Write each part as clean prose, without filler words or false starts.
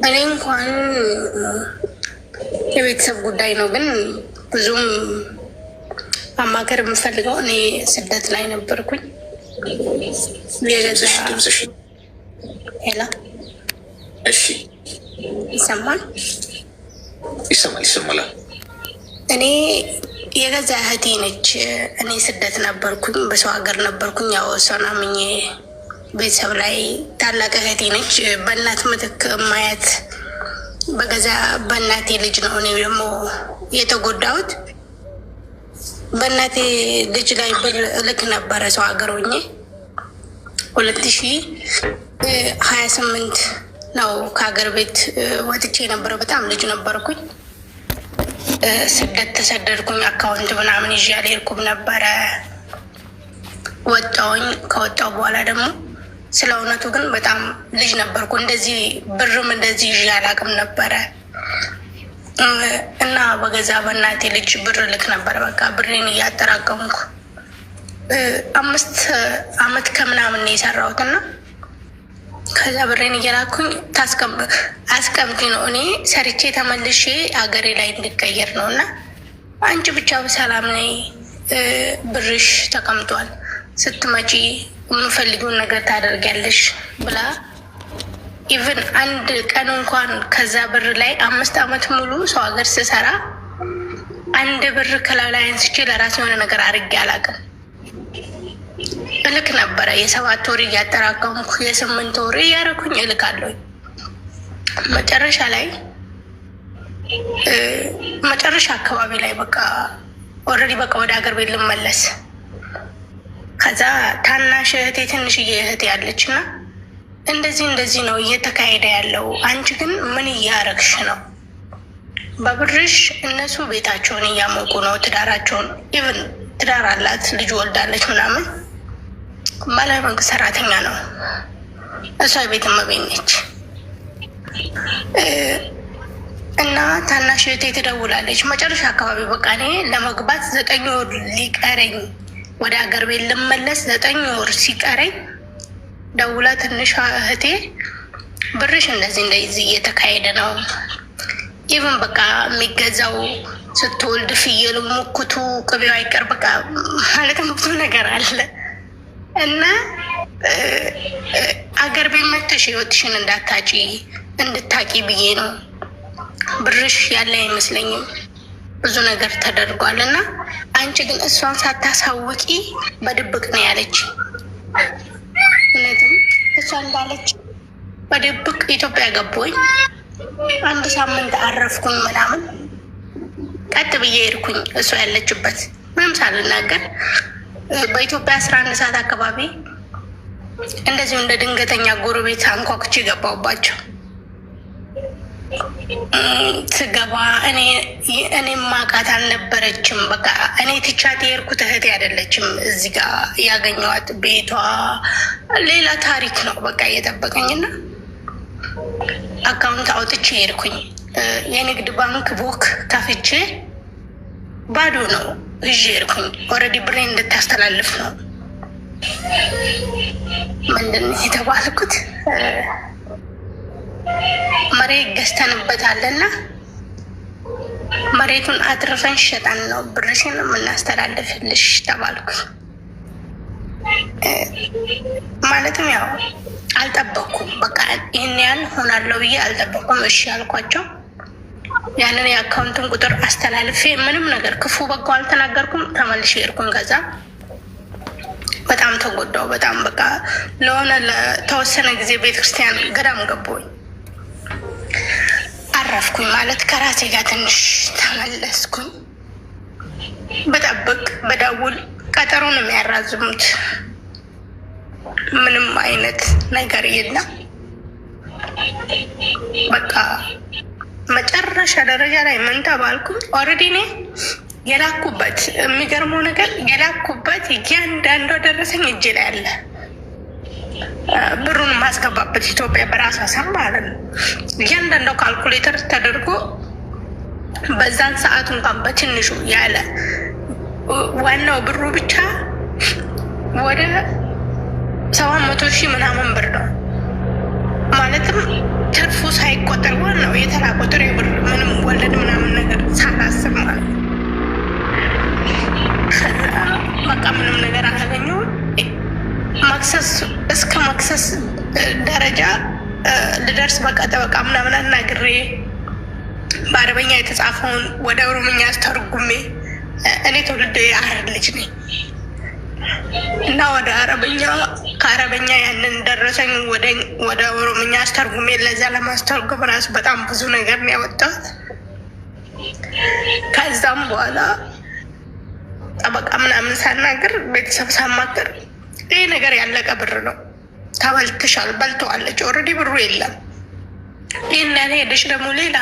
እኔ እንኳን የቤተሰብ ጉዳይ ነው፣ ግን ብዙም ማማከር የምፈልገው እኔ ስደት ላይ ነበርኩኝ። ሄላ እሺ፣ ይሰማል? ይሰማል። እኔ የገዛ እህቴ ነች። እኔ ስደት ነበርኩኝ፣ በሰው ሀገር ነበርኩኝ። ያው እሷን አምኜ ቤተሰብ ላይ ታላቅ እህቴ ነች። በእናት ምትክ ማየት በገዛ በእናቴ ልጅ ነው። እኔ ደግሞ የተጎዳሁት በእናቴ ልጅ ላይ ብር እልክ ነበረ ሰው ሀገር ሆኜ 2028 ነው ከሀገር ቤት ወጥቼ ነበረ። በጣም ልጅ ነበርኩኝ። ስደት ተሰደድኩኝ። አካውንት ምናምን ይዤ አልሄድኩም ነበረ። ወጣሁኝ። ከወጣሁ በኋላ ደግሞ ስለ እውነቱ ግን በጣም ልጅ ነበርኩ። እንደዚህ ብርም እንደዚህ ይዤ አላቅም ነበረ እና በገዛ በእናቴ ልጅ ብር ልክ ነበረ። በቃ ብሬን እያጠራቀምኩ 5 አመት ከምናምን የሰራሁት እና ከዛ ብሬን እየላኩኝ አስቀምጪ ነው። እኔ ሰርቼ ተመልሼ ሀገሬ ላይ እንድቀየር ነው እና አንቺ ብቻ በሰላም ነይ፣ ብርሽ ተቀምጧል፣ ስትመጪ የምፈልጊውን ነገር ታደርጊያለሽ ብላ ኢቭን አንድ ቀን እንኳን ከዛ ብር ላይ 5 አመት ሙሉ ሰው ሀገር ስሰራ አንድ ብር ከላዩ ላይ አንስቼ ለራሴ የሆነ ነገር አድርጌ አላውቅም። እልክ ነበረ። የ7 ወር እያጠራቀምኩ የ8 ወር እያደረኩኝ እልካለሁ። መጨረሻ አካባቢ ላይ በቃ ኦልሬዲ በቃ ወደ ሀገር ቤት ልመለስ። ከዛ ታናሽ እህቴ ትንሽዬ እህቴ ያለች እና እንደዚህ ነው እየተካሄደ ያለው፣ አንቺ ግን ምን እያረግሽ ነው? በብርሽ እነሱ ቤታቸውን እያሞቁ ነው፣ ትዳራቸውን ኢቭን ትዳር አላት፣ ልጅ ወልዳለች ምናምን። ባለ መንግስት ሰራተኛ ነው፣ እሷ የቤት እመቤት ነች። እና ታናሽ እህቴ ትደውላለች መጨረሻ አካባቢ በቃ እኔ ለመግባት 9 ወር ሊቀረኝ ወደ ሀገር ቤት ልመለስ 9 ወር ሲቀረኝ ደውላ ትንሿ እህቴ ብርሽ እንደዚህ እየተካሄደ ነው፣ ኢቭን በቃ የሚገዛው ስትወልድ ፍየሉ፣ ሙክቱ፣ ቅቤው አይቀር በቃ ማለትም ብዙ ነገር አለ እና አገር ቤት መተሽ ህይወትሽን እንድታቂ ብዬ ነው። ብርሽ ያለ አይመስለኝም፣ ብዙ ነገር ተደርጓል እና አንቺ ግን እሷን ሳታሳውቂ በድብቅ ነው ያለች። እውነትም እሷ እንዳለች በድብቅ ኢትዮጵያ ገባሁኝ። 1 ሳምንት አረፍኩኝ ምናምን። ቀጥ ብዬ ሄድኩኝ እሷ ያለችበት ምንም ሳልናገር። በኢትዮጵያ 11 ሰዓት አካባቢ እንደዚሁ እንደ ድንገተኛ ጎረቤት አንኳኩቼ ገባሁባቸው። ስገባ እኔ ማቃት አልነበረችም። በቃ እኔ ትቻት የሄድኩት እህቴ አይደለችም። እዚህ ጋር ያገኘኋት ቤቷ ሌላ ታሪክ ነው በቃ እየጠበቀኝና አካውንት አውጥቼ ሄድኩኝ። የንግድ ባንክ ቡክ ከፍቼ ባዶ ነው ይዤ ሄድኩኝ። ኦልሬዲ ብሬን እንድታስተላልፍ ነው። ምንድን ነው የተባልኩት? መሬት ገዝተንበታልና መሬቱን አትርፈን ሸጠን ነው ብርሽን የምናስተላልፍልሽ ተባልኩኝ። ማለትም ያው አልጠበቅኩም። በቃ ይህን ያህል ሆናለሁ ብዬ አልጠበቅኩም። እሺ ያልኳቸው ያንን የአካውንትን ቁጥር አስተላልፌ ምንም ነገር ክፉ በጎ አልተናገርኩም። ተመልሼ ሄድኩኝ። ከዛ በጣም ተጎዳው። በጣም በቃ ለተወሰነ ጊዜ ቤተክርስቲያን ገዳም ገባሁኝ። አረፍኩኝ ማለት ከራሴ ጋር ትንሽ ተመለስኩኝ። በጠብቅ በደውል ቀጠሮን የሚያራዝሙት ምንም አይነት ነገር የለም። በቃ መጨረሻ ደረጃ ላይ ምን ተባልኩኝ? ኦልሬዲ እኔ የላኩበት የሚገርመው ነገር የላኩበት እያንዳንዷ ደረሰኝ እጅ ላይ አለ። ብሩን ማስገባበት ኢትዮጵያ በራሷ ስም ማለት ነው። እያንዳንዷ ካልኩሌተር ተደርጎ በዛን ሰዓቱ እንኳን በትንሹ ያለ ዋናው ብሩ ብቻ ወደ 700,000 ምናምን ብር ነው ማለትም ትርፉ ሳይቆጠር ዋናው የተራ ቁጥር የብር ምንም ወለድ ምናምን ነገር ሳላስብ ማለት ነው። በቃ ምንም ነገር አላገኘሁም። መክሰስ እስከ መክሰስ ደረጃ ልደርስ በቃ ጠበቃ ምናምን አናግሬ በአረበኛ የተጻፈውን ወደ ኦሮምኛ አስተርጉሜ እኔ ትውልድ የሀረር ልጅ ነኝ እና ወደ አረበኛ ከአረበኛ ያንን ደረሰኝ ወደ ኦሮምኛ አስተርጉሜ ለዛ ለማስተርጉም ራሱ በጣም ብዙ ነገር ነው ያወጣሁት። ከዛም በኋላ ጠበቃ ምናምን ሳናገር ቤተሰብ ሳማክር ይህ ነገር ያለቀ ብር ነው፣ ተበልትሻል፣ በልተዋለች፣ ኦልሬዲ ብሩ የለም። ይህን ያህል ሄደሽ ደግሞ ሌላ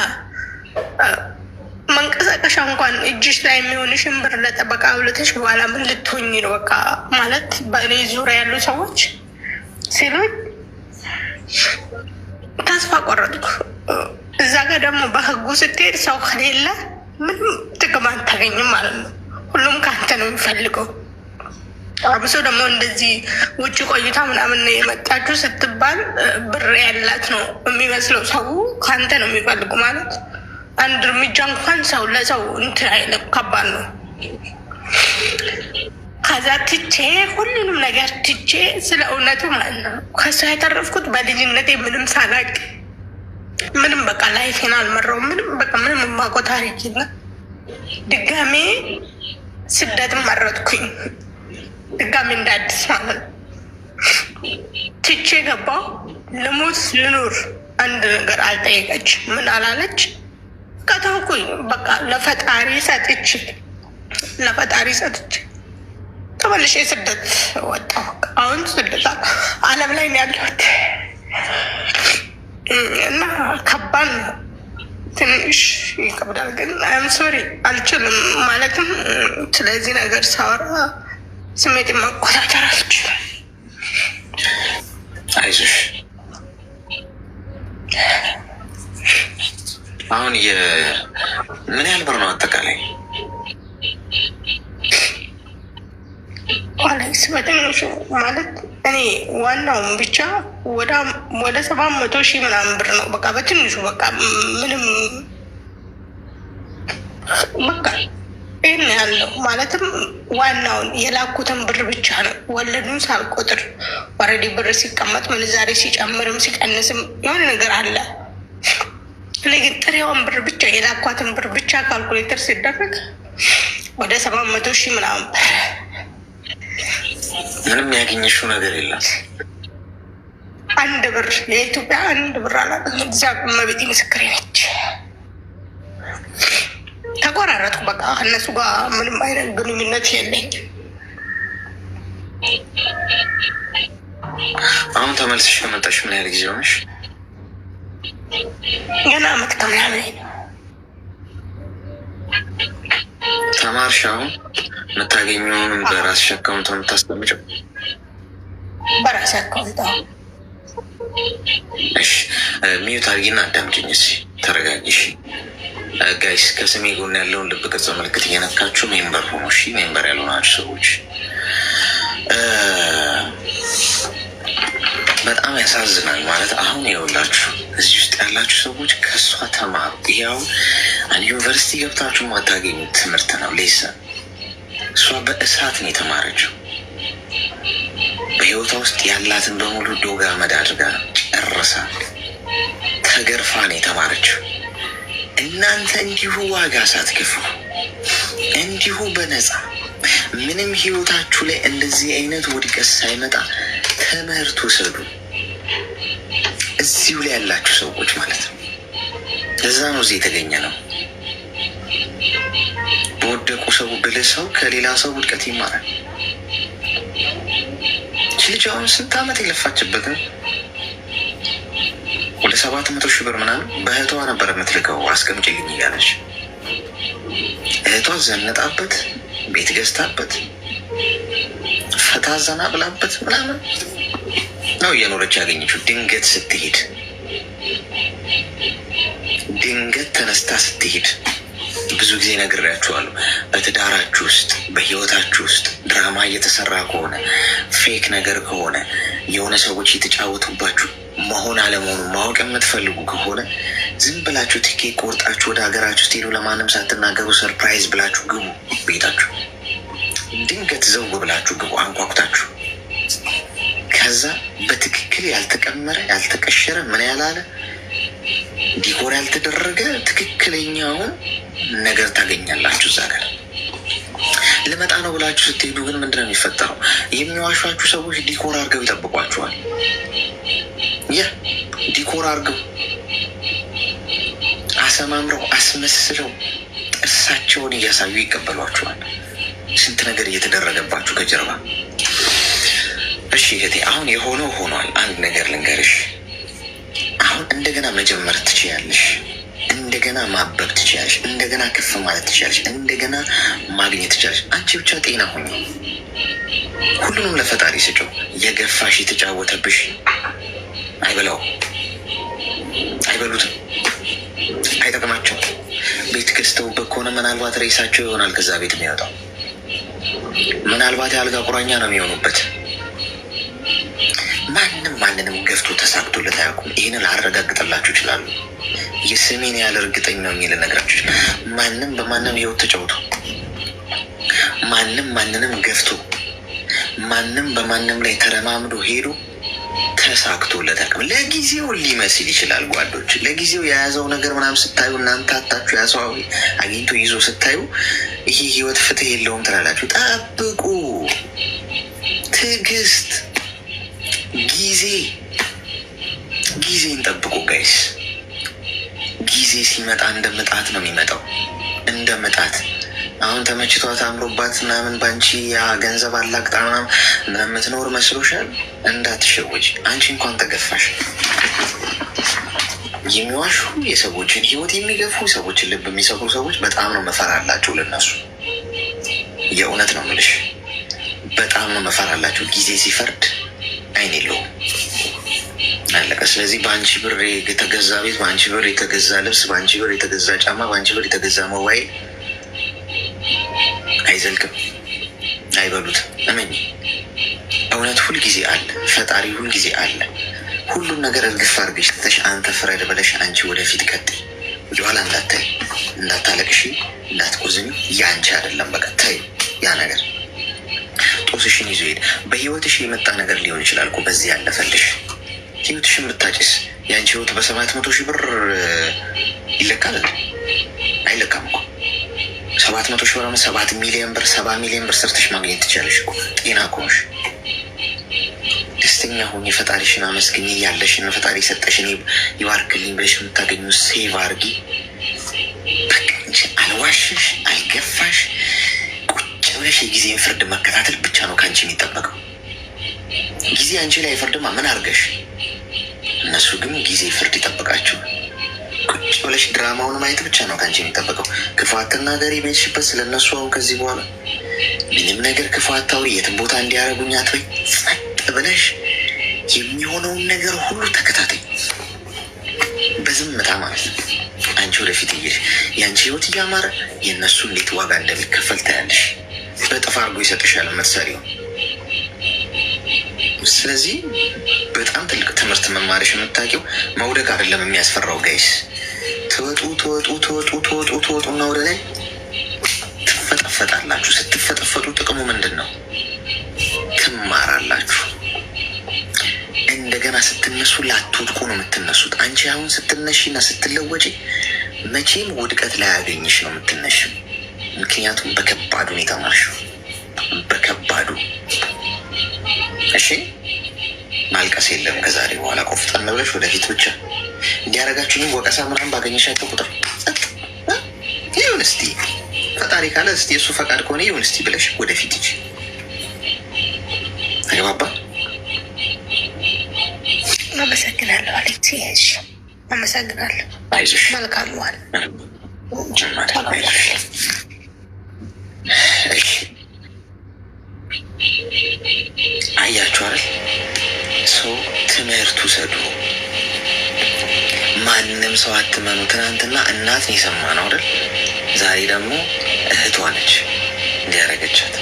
መንቀሳቀሻ እንኳን እጅሽ ላይ የሚሆንሽን ብር ለጠበቃ ብለተሽ በኋላ ምን ልትሆኝ ነው? በቃ ማለት በእኔ ዙሪያ ያሉ ሰዎች ሲሉኝ ተስፋ ቆረጥኩ። እዛ ጋር ደግሞ በህጉ ስትሄድ ሰው ከሌለ ምንም ጥቅም አታገኝም ማለት ነው። ሁሉም ከአንተ ነው የሚፈልገው። አብሶ ደግሞ እንደዚህ ውጭ ቆይታ ምናምን የመጣችሁ ስትባል ብር ያላት ነው የሚመስለው። ሰው ከአንተ ነው የሚፈልጉ ማለት አንድ እርምጃ እንኳን ሰው ለሰው እንትን አይልም። ከባድ ነው። ከዛ ትቼ ሁሉንም ነገር ትቼ ስለ እውነቱ ማለት ነው ከሷ የተረፍኩት በልጅነቴ ምንም ሳላቅ ምንም በቃ ላይፌን አልመራውም። ምንም በቃ ምንም የማውቀው ታሪክ የለም። ድጋሜ ስደትም መረጥኩኝ። ድጋሜ እንዳዲስ ማለት ነው ትቼ ገባው። ልሙት ልኑር አንድ ነገር አልጠየቀች፣ ምን አላለች። ከተውኩኝ በቃ ለፈጣሪ ሰጥቼ ተመልሼ ስደት ወጣሁ። አሁን ስደት ዓለም ላይ ነው ያለሁት እና ከባድ ነው። ትንሽ ይከብዳል፣ ግን አይም ሶሪ አልችልም። ማለትም ስለዚህ ነገር ሳወራ ስሜት መቆጣጠር አልችልም። አይዞሽ። አሁን ምን ያህል ብር ነው አጠቃላይ? አሌክስ በትንሹ ማለት እኔ ዋናውን ብቻ ወደ 700,000 ምናምን ብር ነው። በቃ በትንሹ በቃ ምንም በቃ ይህን ያለው ማለትም ዋናውን የላኩትን ብር ብቻ ነው። ወለዱን ሳልቆጥር ወረዲ ብር ሲቀመጥ ምንዛሬ ሲጨምርም ሲቀንስም የሆነ ነገር አለ። እኔ ግን ጥሬዋን ብር ብቻ የላኳትን ብር ብቻ ካልኩሌተር ሲደረግ ወደ 700,000 ምናምን ብር። ምንም ያገኘሽው ነገር የለም? አንድ ብር የኢትዮጵያ አንድ ብር አላገኘሁም። እግዚአብሔር መቤቴ ምስክሬ ነች። ተቆራረጥኩ። በቃ እነሱ ጋር ምንም አይነት ግንኙነት የለኝም። አሁን ተመልሰሽ ከመጣሽ ምን ያህል ጊዜ ሆነሽ? ገና አመት ከምናምን ነው። ተማርሽ? አሁን የምታገኘውን በራስሽ አካውንት ነው የምታስቀምጪው? በራሴ አካውንት። እሺ፣ ሚዩት አድርጊና አዳምጪኝ እስኪ፣ ተረጋጊሽ። ጋይስ ከስሜ ጎን ያለውን ልብ ቅርጽ ምልክት እየነካችሁ ሜምበር ሆኖ፣ እሺ፣ ሜምበር ያልሆናችሁ ሰዎች በጣም ያሳዝናል። ማለት አሁን የውላችሁ እዚህ ውስጥ ያላችሁ ሰዎች ከእሷ ተማሩ። ይኸው አንድ ዩኒቨርሲቲ ገብታችሁ ማታገኙት ትምህርት ነው። ሌሰን እሷ በእሳት ነው የተማረችው። በህይወቷ ውስጥ ያላትን በሙሉ ዶግ አመድ አድርጋ ነው ጨርሳ ተገርፋ ነው የተማረችው። እናንተ እንዲሁ ዋጋ ሳትከፍሉ እንዲሁ በነፃ ምንም ህይወታችሁ ላይ እንደዚህ አይነት ውድቀት ሳይመጣ ትምህርት ውሰዱ። እዚሁ ላይ ያላችሁ ሰዎች ማለት ነው። ለዛ ነው እዚህ የተገኘ ነው። በወደቁ ሰው ብልህ ሰው ከሌላ ሰው ውድቀት ይማራል። ልጅ አሁን ስንት ዓመት የለፋችበትን ወደ 700,000 ብር ምናምን በእህቷ ነበር የምትልከው አስቀምጪልኝ እያለች። እህቷ ዘንጣበት ቤት ገዝታበት ፈታ ዘና ብላበት ምናምን ነው እየኖረች ያገኘችው። ድንገት ተነስታ ስትሄድ ብዙ ጊዜ ነግሬያችኋለሁ። በትዳራችሁ ውስጥ በህይወታችሁ ውስጥ ድራማ እየተሰራ ከሆነ ፌክ ነገር ከሆነ የሆነ ሰዎች የተጫወቱባችሁ መሆን አለመሆኑ ማወቅ የምትፈልጉ ከሆነ ዝም ብላችሁ ቲኬት ቆርጣችሁ ወደ ሀገራችሁ ስትሄዱ ለማንም ሳትናገሩ ሰርፕራይዝ ብላችሁ ግቡ። ቤታችሁ ድንገት ዘው ብላችሁ ግቡ አንኳኩታችሁ። ከዛ በትክክል ያልተቀመረ ያልተቀሸረ ምን ያላለ ዲኮር ያልተደረገ ትክክለኛውን ነገር ታገኛላችሁ እዛ ጋር። ልመጣ ነው ብላችሁ ስትሄዱ ግን ምንድነው የሚፈጠረው? የሚዋሿችሁ ሰዎች ዲኮር አድርገው ይጠብቋችኋል። ዲኮር አድርገው አሰማምረው አስመስለው ጥርሳቸውን እያሳዩ ይቀበሏችኋል። ስንት ነገር እየተደረገባችሁ ከጀርባ። እሺ እህቴ፣ አሁን የሆነው ሆኗል። አንድ ነገር ልንገርሽ። አሁን እንደገና መጀመር ትችያለሽ። እንደገና ማበብ ትችያለሽ። እንደገና ከፍ ማለት ትችያለሽ። እንደገና ማግኘት ትችያለሽ። አንቺ ብቻ ጤና ሆኝ። ሁሉንም ለፈጣሪ ስጪው። የገፋሽ የተጫወተብሽ አይበላው፣ አይበሉትም፣ አይጠቅማቸው። ቤት ገዝተውበት ከሆነ ምናልባት ሬሳቸው ይሆናል ከዛ ቤት የሚወጣው። ምናልባት የአልጋ ቁራኛ ነው የሚሆኑበት። ማንንም ገፍቶ ተሳክቶለት አያውቁም። ይህንን ላረጋግጥላችሁ ይችላሉ። የስሜን ያህል እርግጠኛ ነው ልነግራችሁ ይችላል። ማንም በማንም ህይወት ተጫውቶ ማንንም ገፍቶ ማንም በማንም ላይ ተረማምዶ ሄዶ ተሳክቶለት አያውቅም። ለጊዜው ሊመስል ይችላል ጓዶች፣ ለጊዜው የያዘው ነገር ምናምን ስታዩ እናንተ አታችሁ ያሰው አግኝቶ ይዞ ስታዩ ይህ ህይወት ፍትህ የለውም ትላላችሁ። ጠብቁ፣ ትዕግስት፣ ጊዜን ጠብቁ ጋይስ። ጊዜ ሲመጣ እንደ ምጣት ነው የሚመጣው፣ እንደ ምጣት። አሁን ተመችቷት አምሮባት ምናምን በአንቺ ያ ገንዘብ አላቅጣ ምናምን የምትኖር መስሎሻል? እንዳትሸወጅ። አንቺ እንኳን ተገፋሽ። የሚዋሹ የሰዎችን ህይወት የሚገፉ ሰዎችን ልብ የሚሰብሩ ሰዎች በጣም ነው መፈራላቸው ለነሱ። የእውነት ነው የምልሽ፣ በጣም ነው መፈራላቸው። ጊዜ ሲፈርድ አይን የለውም፣ አለቀ። ስለዚህ በአንቺ ብር የተገዛ ቤት፣ በአንቺ ብር የተገዛ ልብስ፣ በአንቺ ብር የተገዛ ጫማ፣ በአንቺ ብር የተገዛ ሞባይል አይዘልቅም፣ አይበሉትም። እመኝ፣ እውነት ሁልጊዜ አለ፣ ፈጣሪ ሁልጊዜ አለ። ሁሉን ነገር እርግፍ አድርገሽ ትተሽ አንተ ፍረድ ብለሽ አንቺ ወደፊት ቀጥይ። ወደኋላ እንዳታይ፣ እንዳታለቅሽ፣ እንዳትቆዝኝ። ያንቺ አይደለም በቃ ተይ። ያ ነገር ጦስሽን ይዞ ሄድ። በህይወትሽ የመጣ ነገር ሊሆን ይችላል እኮ በዚህ ያለፈልሽ። ህይወትሽን ብታጭስ የአንቺ ህይወት በ700,000 ብር ይለካል? አይለካም እኮ። 700,000 ብር 7 ሚሊዮን ብር 70 ሚሊዮን ብር ሰርተሽ ማግኘት ትችላለሽ እኮ ጤና ከሆንሽ። ደስተኛ ሆኜ ፈጣሪሽን አመስግኝ። ያለሽን ፈጣሪ ሰጠሽን ይባርክልኝ ብለሽ የምታገኙ ሴቭ አርጊ። በቃ እንጂ አልዋሽሽ፣ አልገፋሽ። ቁጭ ብለሽ የጊዜን ፍርድ መከታተል ብቻ ነው ከአንቺ የሚጠበቀው። ጊዜ አንቺ ላይ ፍርድማ ምን አርገሽ? እነሱ ግን ጊዜ ፍርድ ይጠብቃቸው። ቁጭ ብለሽ ድራማውን ማየት ብቻ ነው ከአንቺ የሚጠበቀው። ክፉ አትናገሪ ቤትሽበት ስለነሱ። አሁን ከዚህ በኋላ ምንም ነገር ክፉ አታውሪ። የትም ቦታ እንዲያደርጉኝ አትበይ። ጸጥ ብለሽ የሚሆነውን ነገር ሁሉ ተከታተይ በዝምታ ማለት ነው። አንቺ ወደፊት እየሽ የአንቺ ህይወት እያማረ የእነሱ እንዴት ዋጋ እንደሚከፈል ታያለሽ። በጥፍ አድርጎ ይሰጥሻል የምትሰሪው። ስለዚህ በጣም ትልቅ ትምህርት መማርሽ የምታውቂው መውደቅ አይደለም የሚያስፈራው ጋይስ። ትወጡና ወደ ላይ ትፈጠፈጣላችሁ። ስትፈጠፈጡ ጥቅሙ ምንድን ነው? ትማራላችሁ። እንደገና ስትነሱ ላትወድቁ ነው የምትነሱት። አንቺ አሁን ስትነሺና ስትለወጪ መቼም ውድቀት ላይ ያገኝሽ ነው የምትነሽ። ምክንያቱም በከባዱ ነው የተማርሽው፣ በከባዱ። እሺ ማልቀስ የለም ከዛሬ በኋላ። ቆፍጠን ብለሽ ወደፊት ብቻ። እንዲያረጋችሁኝ ወቀሳ ምናምን ባገኘሻቸው ቁጥር ይሁን እስቲ ፈጣሪ ካለ እስቲ የእሱ ፈቃድ ከሆነ ይሁን እስቲ ብለሽ ወደፊት እንጂ አይባባ። አመሰግናለሁ አሌክስ። አመሰግናለሁ። አይዞሽ። መልካም ዋል። አያችሁ አይደል? ሰው ትምህርት ውሰዱ። ማንም ሰው አትመኑ። ትናንትና እናት ነው የሰማነው አይደል? ዛሬ ደግሞ እህቷ ነች እንዲያረገቻት።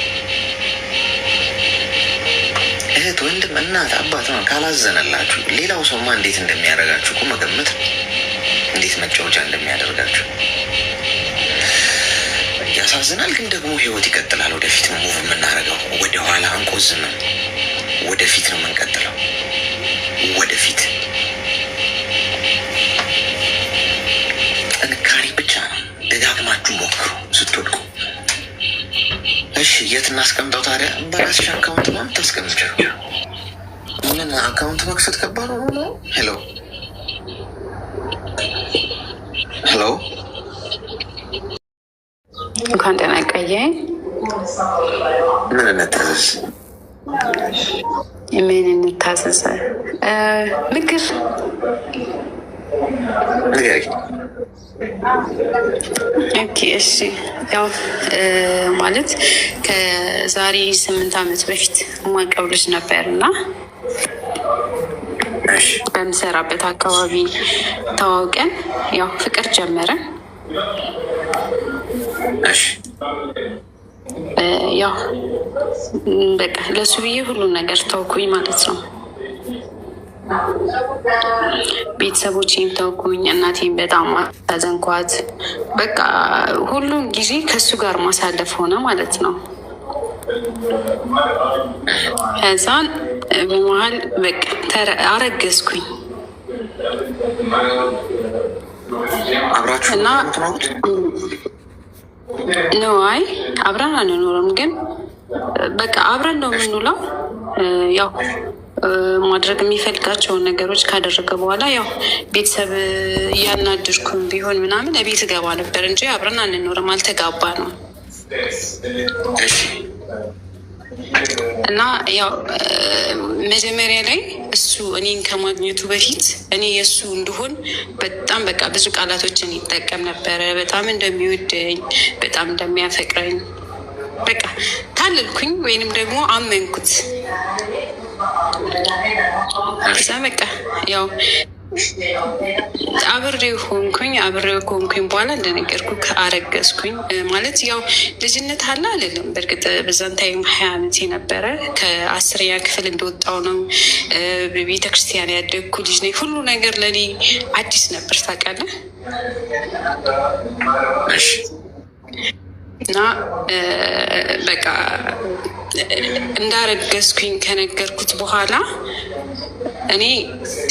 እህት፣ ወንድም፣ እናት፣ አባት ነው ካላዘነላችሁ ሌላው ሰውማ እንዴት እንደሚያደርጋችሁ እኮ መገመት ነው። እንዴት መጫወቻ እንደሚያደርጋችሁ ያሳዝናል። ግን ደግሞ ህይወት ይቀጥላል። ወደፊት ነው ሙቭ የምናደርገው። ወደኋላ አንቆዝምም። ወደፊት ነው የምንቀጥለው። ወደፊት ጥንካሬ ብቻ ነው። ደጋግማችሁ ሞክሩ ስትወድቁ። እሺ የት እናስቀምጠው ታዲያ? በራስሽ አካውንት ነው የምታስቀምጪው። ምን አካውንት መክፈት ከባድ ነው? ሄሎ ሄሎ፣ እንኳን ደህና ቆየኝ። ምን እንታዘዝ? ምን እንታዘዝ? ምግብ ንገሪ። ኦኬ እሺ። ያው ማለት ከዛሬ 8 ዓመት በፊት የማውቀው ልጅ ነበር እና በምሰራበት አካባቢ ተዋውቀን ያው ፍቅር ጀመረን። ያው በቃ ለሱ ብዬ ሁሉን ነገር ተውኩኝ ማለት ነው። ቤተሰቦቼም ተውኩኝ፣ እናቴም በጣም አዘንኳት። በቃ ሁሉም ጊዜ ከሱ ጋር ማሳለፍ ሆነ ማለት ነው። ከዛን በመሀል በቃ አረገዝኩኝ እና ነዋይ አብረን አንኖርም፣ ግን በቃ አብረን ነው የምንውለው። ያው ማድረግ የሚፈልጋቸውን ነገሮች ካደረገ በኋላ ያው ቤተሰብ እያናድርኩም ቢሆን ምናምን ቤት እገባ ነበር እንጂ አብረን አንኖርም፣ አልተጋባ ነው። እና ያው መጀመሪያ ላይ እሱ እኔን ከማግኘቱ በፊት እኔ የእሱ እንድሆን በጣም በቃ ብዙ ቃላቶችን ይጠቀም ነበረ። በጣም እንደሚወደኝ፣ በጣም እንደሚያፈቅረኝ በቃ ታለልኩኝ ወይንም ደግሞ አመንኩት። ከዛ በቃ ያው አብሬው ከሆንኩኝ በኋላ እንደነገርኩ አረገዝኩኝ። ማለት ያው ልጅነት አለ አይደለም። በእርግጥ በዛን ታይም 20 ዓመት ነበረ። ከ10ኛ ክፍል እንደወጣው ነው ቤተክርስቲያን ያደግኩ ልጅ ነኝ። ሁሉ ነገር ለኔ አዲስ ነበር ታውቃለህ። እና በቃ እንዳረገዝኩኝ ከነገርኩት በኋላ እኔ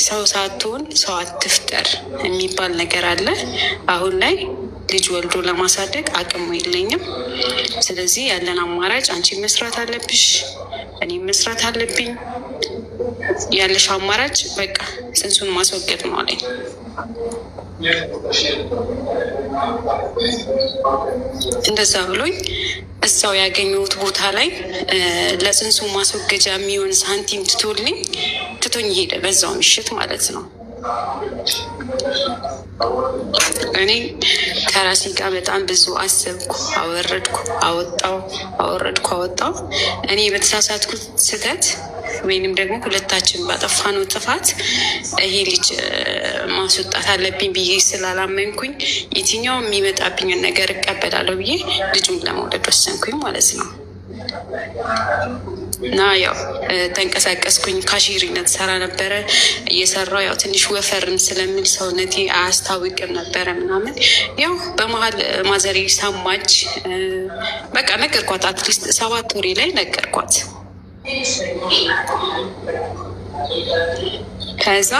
ሰው ሳትሆን ሰው አትፍጠር የሚባል ነገር አለ። አሁን ላይ ልጅ ወልዶ ለማሳደግ አቅሙ የለኝም። ስለዚህ ያለን አማራጭ አንቺ መስራት አለብሽ፣ እኔ መስራት አለብኝ። ያለሽ አማራጭ በቃ ጽንሱን ማስወገድ ነው አለኝ። እንደዛ ብሎኝ እዛው ያገኘሁት ቦታ ላይ ለጽንሱ ማስወገጃ የሚሆን ሳንቲም ትቶኝ ሄደ። በዛው ምሽት ማለት ነው። እኔ ከራሴ ጋር በጣም ብዙ አሰብኩ፣ አወጣው። እኔ በተሳሳትኩት ስህተት ወይንም ደግሞ ሁለታችን ባጠፋነው ጥፋት ይሄ ልጅ ማስወጣት አለብኝ ብዬ ስላላመንኩኝ የትኛው የሚመጣብኝን ነገር እቀበላለሁ ብዬ ልጁን ለመውለድ ወሰንኩኝ ማለት ነው። እና ያው ተንቀሳቀስኩኝ። ካሽሪነት ሰራ ነበረ። እየሰራው ያው ትንሽ ወፈርን ስለሚል ሰውነቴ አያስታውቅም ነበረ ምናምን። ያው በመሀል ማዘሬ ሰማች። በቃ ነገርኳት። አትሊስት 7 ወሬ ላይ ነገርኳት። ከዛ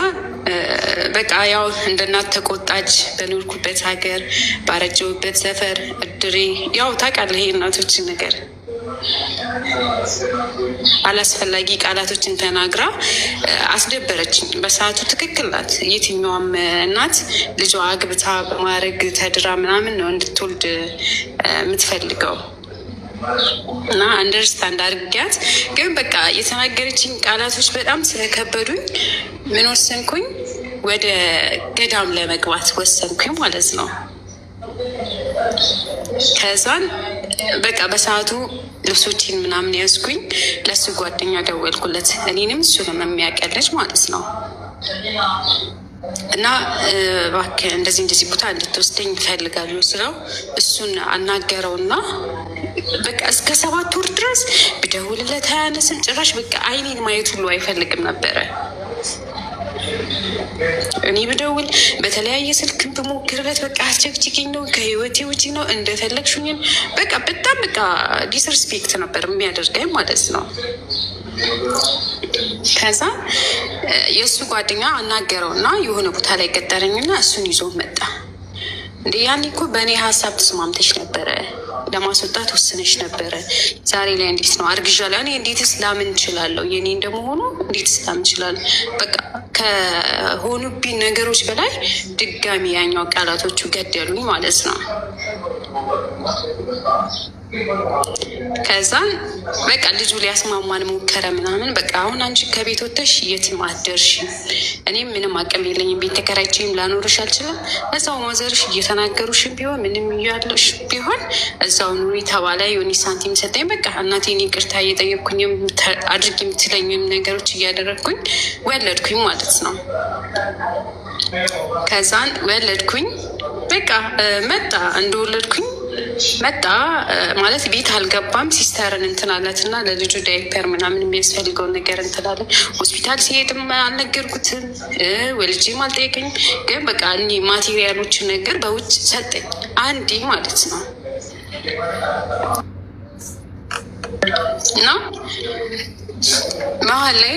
በቃ ያው እንደ እናት ተቆጣች። በኖርኩበት ሀገር፣ ባረጀሁበት ሰፈር፣ እድሬ ያው ታውቃለህ ይሄ እናቶችን ነገር አላስፈላጊ ቃላቶችን ተናግራ አስደበረችኝ። በሰዓቱ ትክክል ናት። የትኛውም እናት ልጇ አግብታ በማድረግ ተድራ ምናምን ነው እንድትወልድ የምትፈልገው እና አንደርስታንድ አድርጊያት። ግን በቃ የተናገረችኝ ቃላቶች በጣም ስለከበዱኝ ምን ወሰንኩኝ? ወደ ገዳም ለመግባት ወሰንኩኝ ማለት ነው። ከዛን በቃ በሰዓቱ ልብሶችን ምናምን ያዝኩኝ። ለሱ ጓደኛ ደወልኩለት፣ እኔንም እሱንም የሚያቀለች ማለት ነው። እና እባክህ እንደዚህ ቦታ እንድትወስደኝ እፈልጋለሁ ስለው እሱን አናገረውና በቃ እስከ 7 ወር ድረስ ብደውልለት አያነስም። ጭራሽ በቃ አይኔን ማየት ሁሉ አይፈልግም ነበረ። እኔ ብደውል በተለያየ ስልክ ብሞክርለት በቃ አስቸግችግኝ ነው፣ ከህይወቴ ውጪ ነው፣ እንደፈለግሽኝ በቃ በጣም በቃ ዲስርስፔክት ነበር የሚያደርገኝ ማለት ነው። ከዛ የእሱ ጓደኛ አናገረውና የሆነ ቦታ ላይ ቀጠረኝና እሱን ይዞ መጣ። እንደ ያኔ እኮ በእኔ ሀሳብ ተስማምተሽ ነበረ፣ ለማስወጣት ወስነሽ ነበረ። ዛሬ ላይ እንዴት ነው አርግዣለሁ? እኔ እንዴትስ ላምን እችላለሁ? የኔ እንደመሆኑ እንዴትስ ላምን እችላለሁ? በቃ ከሆኑብኝ ነገሮች በላይ ድጋሚ ያኛው ቃላቶቹ ገደሉኝ ማለት ነው። ከዛን በቃ ልጁ ሊያስማማን ሞከረ ምናምን። በቃ አሁን አንቺ ከቤት ወጥተሽ የትም አትደርሺም፣ እኔም ምንም አቅም የለኝም፣ ቤት ተከራይቼም ላኖርሽ አልችልም፣ እዛው ማዘርሽ እየተናገሩሽም ቢሆን ምንም እያለሽ ቢሆን እዛው ኑሪ ተባለ። የሆነ ሳንቲም ሰጠኝ። በቃ እናቴን ይቅርታ እየጠየቅኩኝም አድርግ የምትለኝም ነገሮች እያደረግኩኝ ወለድኩኝ ማለት ነው። ከዛን ወለድኩኝ። በቃ መጣ እንደወለድኩኝ መጣ ማለት ቤት አልገባም። ሲስተርን እንትናለት እና ለልጁ ዳይፐር ምናምን የሚያስፈልገውን ነገር እንትላለን። ሆስፒታል ሲሄድም አልነገርኩትም፣ ወልጄም አልጠየቀኝም። ግን በቃ እኔ ማቴሪያሎችን ነገር በውጭ ሰጠኝ አንዴ ማለት ነው። እና መሀል ላይ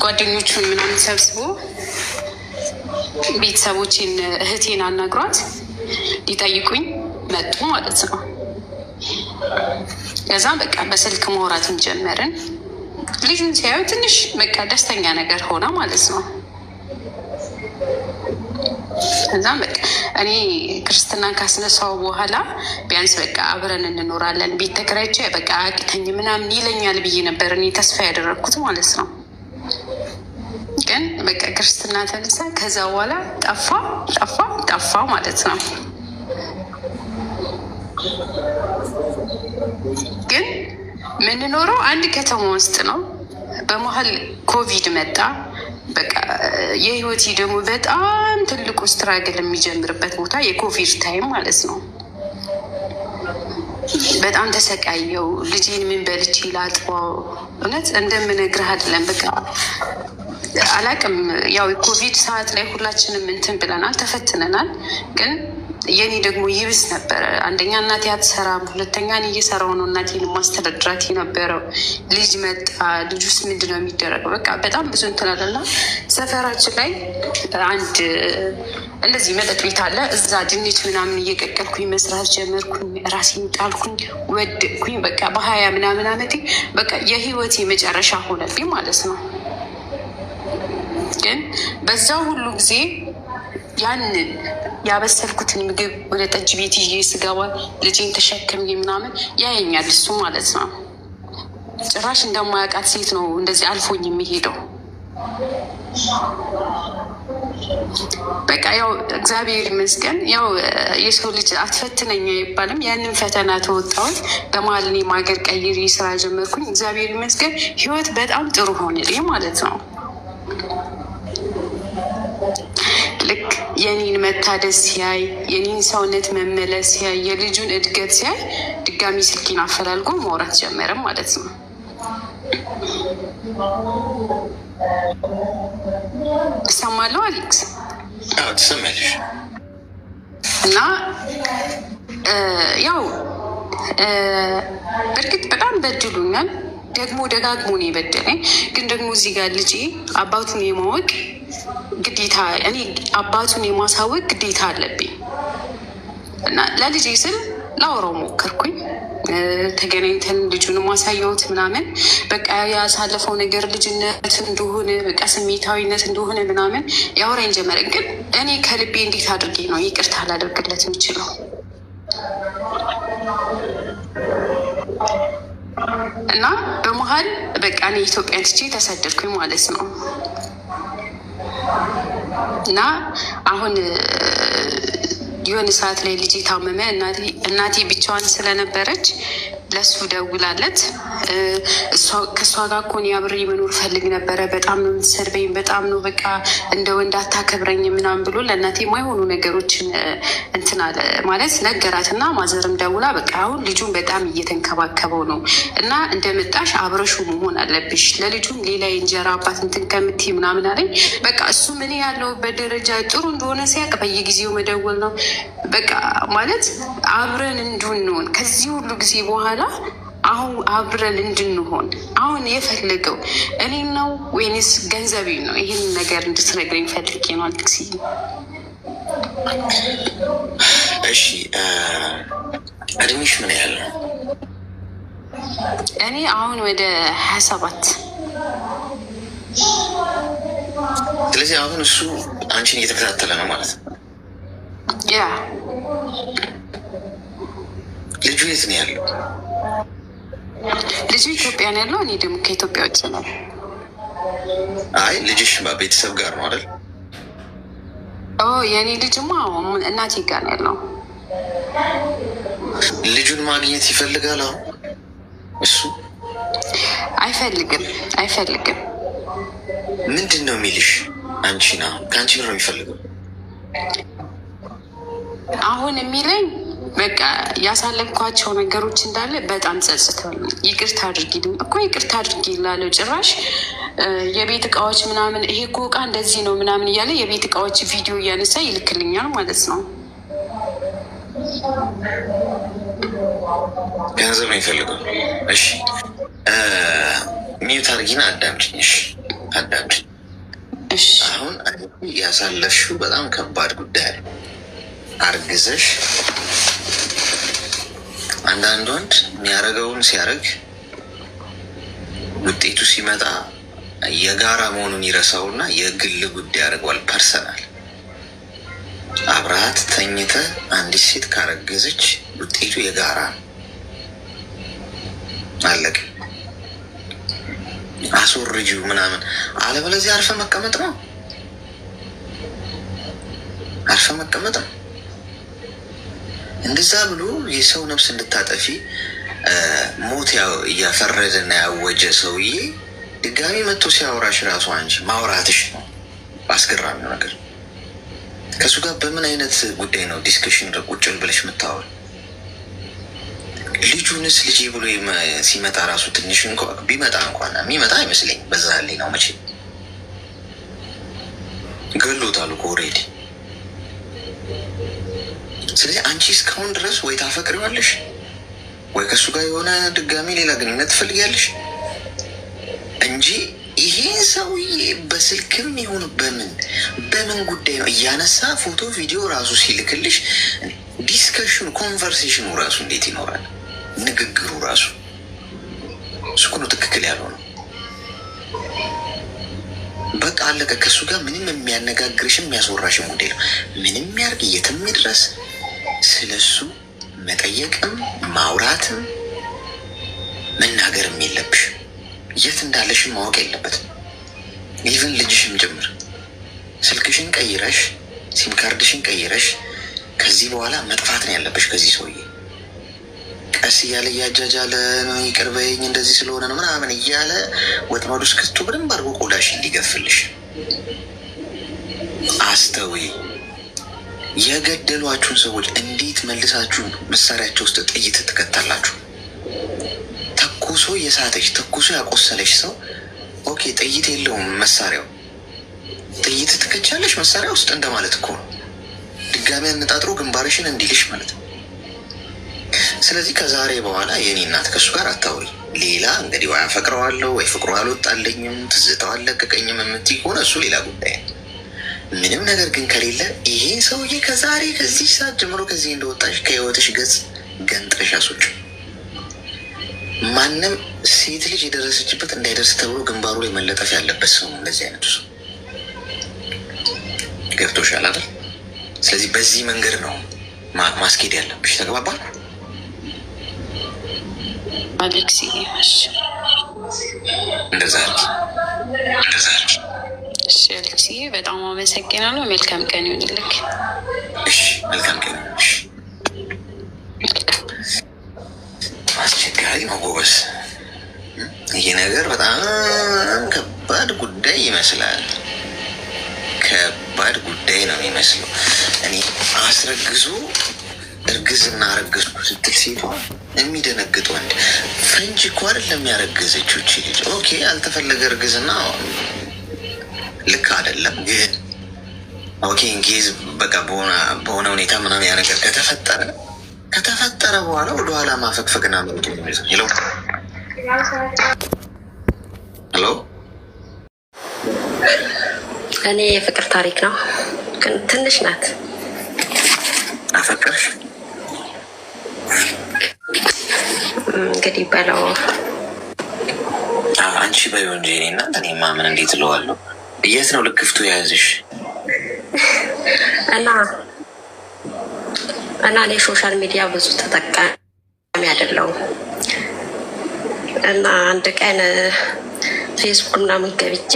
ጓደኞቹን ምናምን ሰብስቦ ቤተሰቦችን እህቴን አናግሯት ሊጠይቁኝ መጡ ማለት ነው። ከዛ በቃ በስልክ ማውራትን ጀመርን። ልጁን ሲያዩ ትንሽ በቃ ደስተኛ ነገር ሆነ ማለት ነው። ከዛም በቃ እኔ ክርስትናን ካስነሳው በኋላ ቢያንስ በቃ አብረን እንኖራለን፣ ቤት ተከራይቼ በቃ አቅተኝ ምናምን ይለኛል ብዬ ነበር እኔ ተስፋ ያደረግኩት ማለት ነው። ግን በቃ ክርስትና ተነሳ። ከዛ በኋላ ጠፋ ማለት ነው። ግን የምንኖረው አንድ ከተማ ውስጥ ነው። በመሀል ኮቪድ መጣ። በቃ የህይወቴ ደግሞ በጣም ትልቁ ስትራግል የሚጀምርበት ቦታ የኮቪድ ታይም ማለት ነው። በጣም ተሰቃየው። ልጄን ምን በልቼ ላጥባው? እውነት እንደምነግርህ አይደለም። በቃ አላቅም። ያው የኮቪድ ሰዓት ላይ ሁላችንም እንትን ብለናል፣ ተፈትነናል። ግን የኔ ደግሞ ይብስ ነበረ። አንደኛ እናቴ አትሰራም፣ ሁለተኛ እኔ እየሰራው ነው እናቴን ማስተዳድራት የነበረው። ልጅ መጣ። ልጅ ውስጥ ምንድን ነው የሚደረገው? በቃ በጣም ብዙ እንትን አለና ሰፈራችን ላይ አንድ እንደዚህ መጠጥ ቤት አለ። እዛ ድንች ምናምን እየቀቀልኩኝ መስራት ጀመርኩኝ። ራሴን ጣልኩኝ፣ ወደቅኩኝ። በቃ በ20 ምናምን አመቴ በቃ የህይወቴ መጨረሻ ሆነብኝ ማለት ነው። ግን በዛ ሁሉ ጊዜ ያንን ያበሰልኩትን ምግብ ወደ ጠጅ ቤት ይዤ ስገባ ልጄን ተሸክም ምናምን ያየኛል እሱ ማለት ነው። ጭራሽ እንደማያውቃት ሴት ነው እንደዚህ አልፎኝ የሚሄደው። በቃ ያው እግዚአብሔር ይመስገን። ያው የሰው ልጅ አትፈትነኝ አይባልም። ያንን ፈተና ተወጣሁት። በመሀል እኔም ሀገር ቀይሬ ስራ ጀመርኩኝ። እግዚአብሔር ይመስገን ህይወት በጣም ጥሩ ሆነልኝ ማለት ነው። ልክ የኔን መታደስ ሲያይ፣ የኔን ሰውነት መመለስ ሲያይ፣ የልጁን እድገት ሲያይ ድጋሚ ስልኬን አፈላልጎ ማውራት ጀመረም ማለት ነው። እሰማለሁ አሌክስ? ትሰማለሽ? እና ያው በእርግጥ በጣም በድሉኛል። ደግሞ ደጋግሞ ነው የበደለኝ። ግን ደግሞ እዚህ ጋር ልጄ አባቱን የማወቅ ግዴታ፣ እኔ አባቱን የማሳወቅ ግዴታ አለብኝ እና ለልጄ ስል ላወራው ሞከርኩኝ። ተገናኝተን ልጁን ማሳየውት ምናምን በቃ ያሳለፈው ነገር ልጅነት እንደሆነ በቃ ስሜታዊነት እንደሆነ ምናምን ያወራኝ ጀመረ። ግን እኔ ከልቤ እንዴት አድርጌ ነው ይቅርታ ላደርግለት የምችለው? እና በመሀል በቃ እኔ ኢትዮጵያን ትቼ ተሰደድኩኝ ማለት ነው። እና አሁን የሆነ ሰዓት ላይ ልጄ ታመመ። እናቴ ብቻዋን ስለነበረች ለሱ ደውላለት ከእሷ ጋር እኮ እኔ አብሬ መኖር ፈልግ ነበረ። በጣም ነው የምትሰድበኝ፣ በጣም ነው በቃ እንደ ወንድ አታከብረኝ ምናምን ብሎ ለእናቴ የማይሆኑ ነገሮችን እንትን አለ ማለት ነገራት እና ማዘርም ደውላ በቃ አሁን ልጁን በጣም እየተንከባከበው ነው እና እንደመጣሽ አብረሹ መሆን አለብሽ፣ ለልጁም ሌላ የእንጀራ አባት እንትን ከምትይ ምናምን አለኝ። በቃ እሱ ምን ያለውበት ደረጃ ጥሩ እንደሆነ ሲያውቅ በየጊዜው መደወል ነው በቃ ማለት አብረን እንድንሆን ከዚህ ሁሉ ጊዜ በኋላ አሁን አብረን እንድንሆን አሁን የፈለገው እኔ ነው ወይንስ ገንዘቤ ነው? ይህን ነገር እንድትነግረኝ ፈልጌ ነው። አልክሲ እሺ፣ እድሜሽ ምን ያህል ነው? እኔ አሁን ወደ 27። ስለዚህ አሁን እሱ አንቺን እየተከታተለ ነው ማለት ነው? ያ ልጁ የት ነው ያለው? ልጁ ኢትዮጵያ ነው ያለው። እኔ ደግሞ ከኢትዮጵያ ውጭ ነው። አይ ልጅሽ ቤተሰብ ጋር ነው አይደል? የእኔ ልጅማ እናቴ ጋር ነው ያለው። ልጁን ማግኘት ይፈልጋል አሁን እሱ? አይፈልግም። ምንድን ነው የሚልሽ? አንቺና ከአንቺ ነው የሚፈልገው? አሁን የሚለኝ በቃ ያሳለፍኳቸው ነገሮች እንዳለ በጣም ጸጽተው ይቅርታ አድርጊልኝ እኮ ይቅርታ አድርጊ ላለው ጭራሽ የቤት እቃዎች ምናምን ይሄ እኮ እቃ እንደዚህ ነው ምናምን እያለ የቤት እቃዎች ቪዲዮ እያነሳ ይልክልኛል ማለት ነው። ገንዘብ ነው የሚፈልገው። እሺ ሚዩት አድርጊና አዳምጪኝ። እሺ አዳምጪኝ። አሁን ያሳለፍሽው በጣም ከባድ ጉዳይ ነው። አርግዘሽ አንዳንድ ወንድ የሚያደርገውን ሲያደርግ ውጤቱ ሲመጣ የጋራ መሆኑን ይረሳውና የግል ጉዳይ ያደርገዋል። ፐርሰናል አብረሃት ተኝተ አንዲት ሴት ካረገዘች ውጤቱ የጋራ ነው። አለቅ አስወርጂው ምናምን አለበለዚያ አርፈ መቀመጥ ነው። እንደዛ ብሎ የሰው ነፍስ እንድታጠፊ ሞት እያፈረደና ያወጀ ሰውዬ ድጋሚ መጥቶ ሲያወራሽ ራሱ አንቺ ማውራትሽ ነው አስገራሚ ነገር። ከእሱ ጋር በምን አይነት ጉዳይ ነው ዲስከሽን ቁጭ ብለሽ የምታወሪ? ልጁንስ ልጄ ብሎ ሲመጣ ራሱ ትንሽ ቢመጣ እንኳን የሚመጣ አይመስለኝ። በዛ ላይ ነው መቼ ገሎታሉ ኦልሬዲ። ስለዚህ አንቺ እስካሁን ድረስ ወይ ታፈቅሪዋለሽ ወይ ከእሱ ጋር የሆነ ድጋሚ ሌላ ግንኙነት ትፈልጊያለሽ እንጂ ይሄን ሰውዬ በስልክም ይሁን በምን ጉዳይ ነው እያነሳ ፎቶ ቪዲዮ ራሱ ሲልክልሽ ዲስከሽኑ ኮንቨርሴሽኑ ራሱ እንዴት ይኖራል? ንግግሩ ራሱ እሱ እኮ ነው ትክክል ያልሆነው። በቃ አለቀ። ከእሱ ጋር ምንም የሚያነጋግርሽም የሚያስወራሽም ጉዳይ ነው። ምንም ያርግ የትም ድረስ ስለሱ መጠየቅም ማውራትም መናገርም የለብሽ። የት እንዳለሽም ማወቅ የለበትም። ኢቭን ልጅሽም ጭምር ስልክሽን ቀይረሽ ሲም ካርድሽን ቀይረሽ ከዚህ በኋላ መጥፋት ነው ያለብሽ ከዚህ ሰውዬ። ቀስ እያለ እያጃጃለ ነው ይቅር በይኝ እንደዚህ ስለሆነ ነው ምናምን እያለ ወጥመዱ እስክስቱ በደንብ አድርጎ ቆዳሽ እንዲገፍልሽ አስተውይ። የገደሏችሁን ሰዎች እንዴት መልሳችሁ መሳሪያቸው ውስጥ ጥይት ትከታላችሁ? ተኩሶ የሳተች ተኩሶ ያቆሰለች ሰው ኦኬ፣ ጥይት የለውም መሳሪያው፣ ጥይት ትከቻለሽ መሳሪያ ውስጥ እንደማለት እኮ ነው። ድጋሚ አነጣጥሮ ግንባርሽን እንዲልሽ ማለት ነው። ስለዚህ ከዛሬ በኋላ የኔ እናት ከእሱ ጋር አታውሪ። ሌላ እንግዲህ ወይ አፈቅረዋለሁ ወይ ፍቅሩ አልወጣለኝም ትዝታው አልለቀቀኝም የምትይ ከሆነ እሱ ሌላ ጉዳይ ነው። ምንም ነገር ግን ከሌለ ይሄን ሰውዬ ከዛሬ ከዚህ ሰዓት ጀምሮ ከዚህ እንደወጣሽ ከህይወትሽ ገጽ ገንጥረሽ አስወጪ። ማንም ሴት ልጅ የደረሰችበት እንዳይደርስ ተብሎ ግንባሩ ላይ መለጠፍ ያለበት ሰው ነው እንደዚህ አይነቱ ሰው። ገብቶሻል አይደል? ስለዚህ በዚህ መንገድ ነው ማስኬድ ያለብሽ። ተግባባል? አሌክሲ እንደዛ እሺ አሌክሲ፣ በጣም አመሰግናለሁ። መልካም ቀን ይሆንልክ። እሺ መልካም ቀን። እሺ አስቸጋሪ ነው ጎበዝ። ይህ ነገር በጣም ከባድ ጉዳይ ይመስላል። ከባድ ጉዳይ ነው የሚመስለው። እኔ አስረግዙ እርግዝና አረገዝኩ ስትል ሴቷ የሚደነግጥ ወንድ ፍንጅ እኮ አይደለም ያረገዘችው እቺ ልጅ። ኦኬ ያልተፈለገ እርግዝና ልክ አይደለም፣ ግን ኦኬ እንኬዝ በቃ በሆነ ሁኔታ ምናምን ያ ነገር ከተፈጠረ በኋላ ወደኋላ ማፈግፈግና ምንድ ሄሎ ሄሎ እኔ የፍቅር ታሪክ ነው ግን ትንሽ ናት። አፈቀርሽ እንግዲህ በለው አንቺ በይው እንጂ እኔ እና እኔ ማምን እንዴት እለዋለሁ? የት ነው ልክፍቱ የያዝሽ? እና እኔ ሶሻል ሚዲያ ብዙ ተጠቃሚ አይደለሁም እና አንድ ቀን ፌስቡክ ምናምን ገብቼ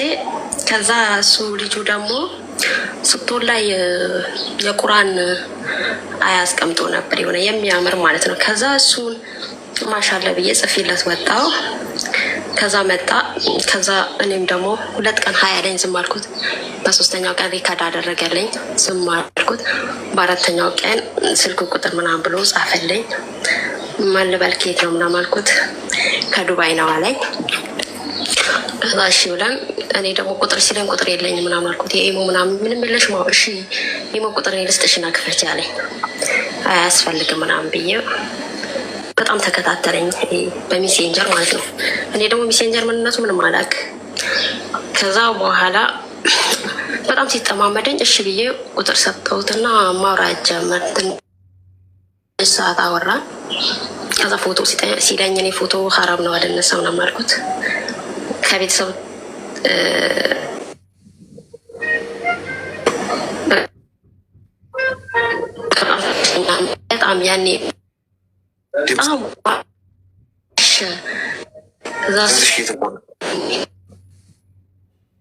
ከዛ እሱ ልጁ ደግሞ ስቶን ላይ የቁራን አያስቀምጦ ነበር የሆነ የሚያምር ማለት ነው። ከዛ እሱን ማሻለ ብዬ ጽፌለት ወጣው። ከዛ መጣ። ከዛ እኔም ደግሞ 2 ቀን ሀያ ላይ ዝም አልኩት። በ3ኛው ቀን ሪካርድ አደረገልኝ፣ ዝም አልኩት። በ4ኛው ቀን ስልክ ቁጥር ምናምን ብሎ ጻፈልኝ። ማን ልበል ከየት ነው ምናምን አልኩት። ከዱባይ ነው አለኝ። ከዛ እሺ ብለን እኔ ደግሞ ቁጥር ሲለኝ ቁጥር የለኝ ምናምን አልኩት። የኢሞ ምናምን ምንም የለሽ ማ እሺ ኢሞ ቁጥር ልስጥሽና ክፈች አለኝ። አያስፈልግም ምናምን ብዬ በጣም ተከታተለኝ በሜሴንጀር ማለት ነው። እኔ ደግሞ ሜሴንጀር ምንነቱ ምንም አላውቅ። ከዛ በኋላ በጣም ሲጠማመደኝ እሺ ብዬ ቁጥር ሰጠሁትና ማውራት ጀመር። ትንሽ ሰዓት አወራን። ከዛ ፎቶ ሲለኝ እኔ ፎቶ ሀራም ነው አልነሳም ምናምን አልኩት። ከቤተሰብ በጣም ያኔ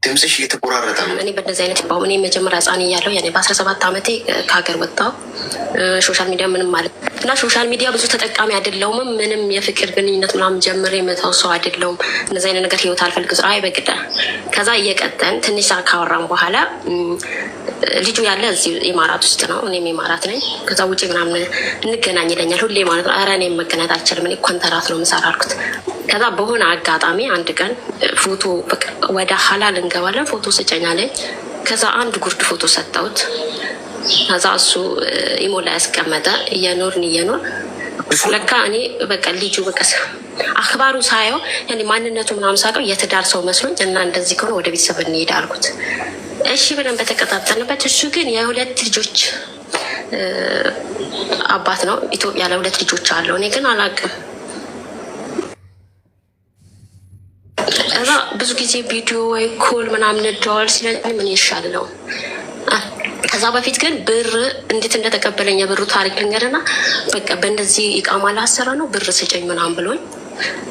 ድምፅሽ እየተቆራረጠ ነው። እኔ በእንደዚህ አይነት እኔ መጀመሪያ ህፃን እያለሁ ያኔ በ17 ዓመቴ ከሀገር ወጣሁ። ሶሻል ሚዲያ ምንም ማለት እና ሶሻል ሚዲያ ብዙ ተጠቃሚ አይደለሁም። ምንም የፍቅር ግንኙነት ምናምን ጀምሬ የመታው ሰው አይደለሁም። እነዚህ አይነት ነገር ህይወት አልፈልግ አይ በግዳ ከዛ እየቀጠን ትንሽ ሰዓት ካወራን በኋላ ልጁ ያለ እዚህ ኢማራት ውስጥ ነው፣ እኔም ኢማራት ነኝ። ከዛ ውጭ ምናምን እንገናኝ ይለኛል ሁሌ ማለት ነው። ኧረ እኔም መገናኘት አልችልም፣ እኔ ኮንትራት ነው የምሰራ አልኩት። ከዛ በሆነ አጋጣሚ አንድ ቀን ፎቶ ወደ ሀላል እንገባለን ፎቶ ስጨኝ አለኝ። ከዛ አንድ ጉርድ ፎቶ ሰጠሁት። ከዛ እሱ ኢሞ ላይ ያስቀመጠ እየኖርን ለካ እኔ በቃ ልጁ በቃ አክባሩ ሳየው ያኔ ማንነቱ ምናምን ሳውቀው የትዳር ሰው መስሎኝ እና እንደዚህ ከሆነ ወደ ቤተሰብ እንሄድ አልኩት። እሺ ብለን በተቀጣጠልንበት እሱ ግን የ2 ልጆች አባት ነው። ኢትዮጵያ ላይ 2 ልጆች አለው። እኔ ግን አላውቅም። እዛ ብዙ ጊዜ ቪዲዮ ወይ ኮል ምናምን እንደዋል ስለኝ ምን ይሻለው። ከዛ በፊት ግን ብር እንዴት እንደተቀበለኝ የብሩ ታሪክ ልንገርና በቃ በእንደዚህ ኢቃማ ላሰራ ነው ብር ስጨኝ ምናምን ብሎኝ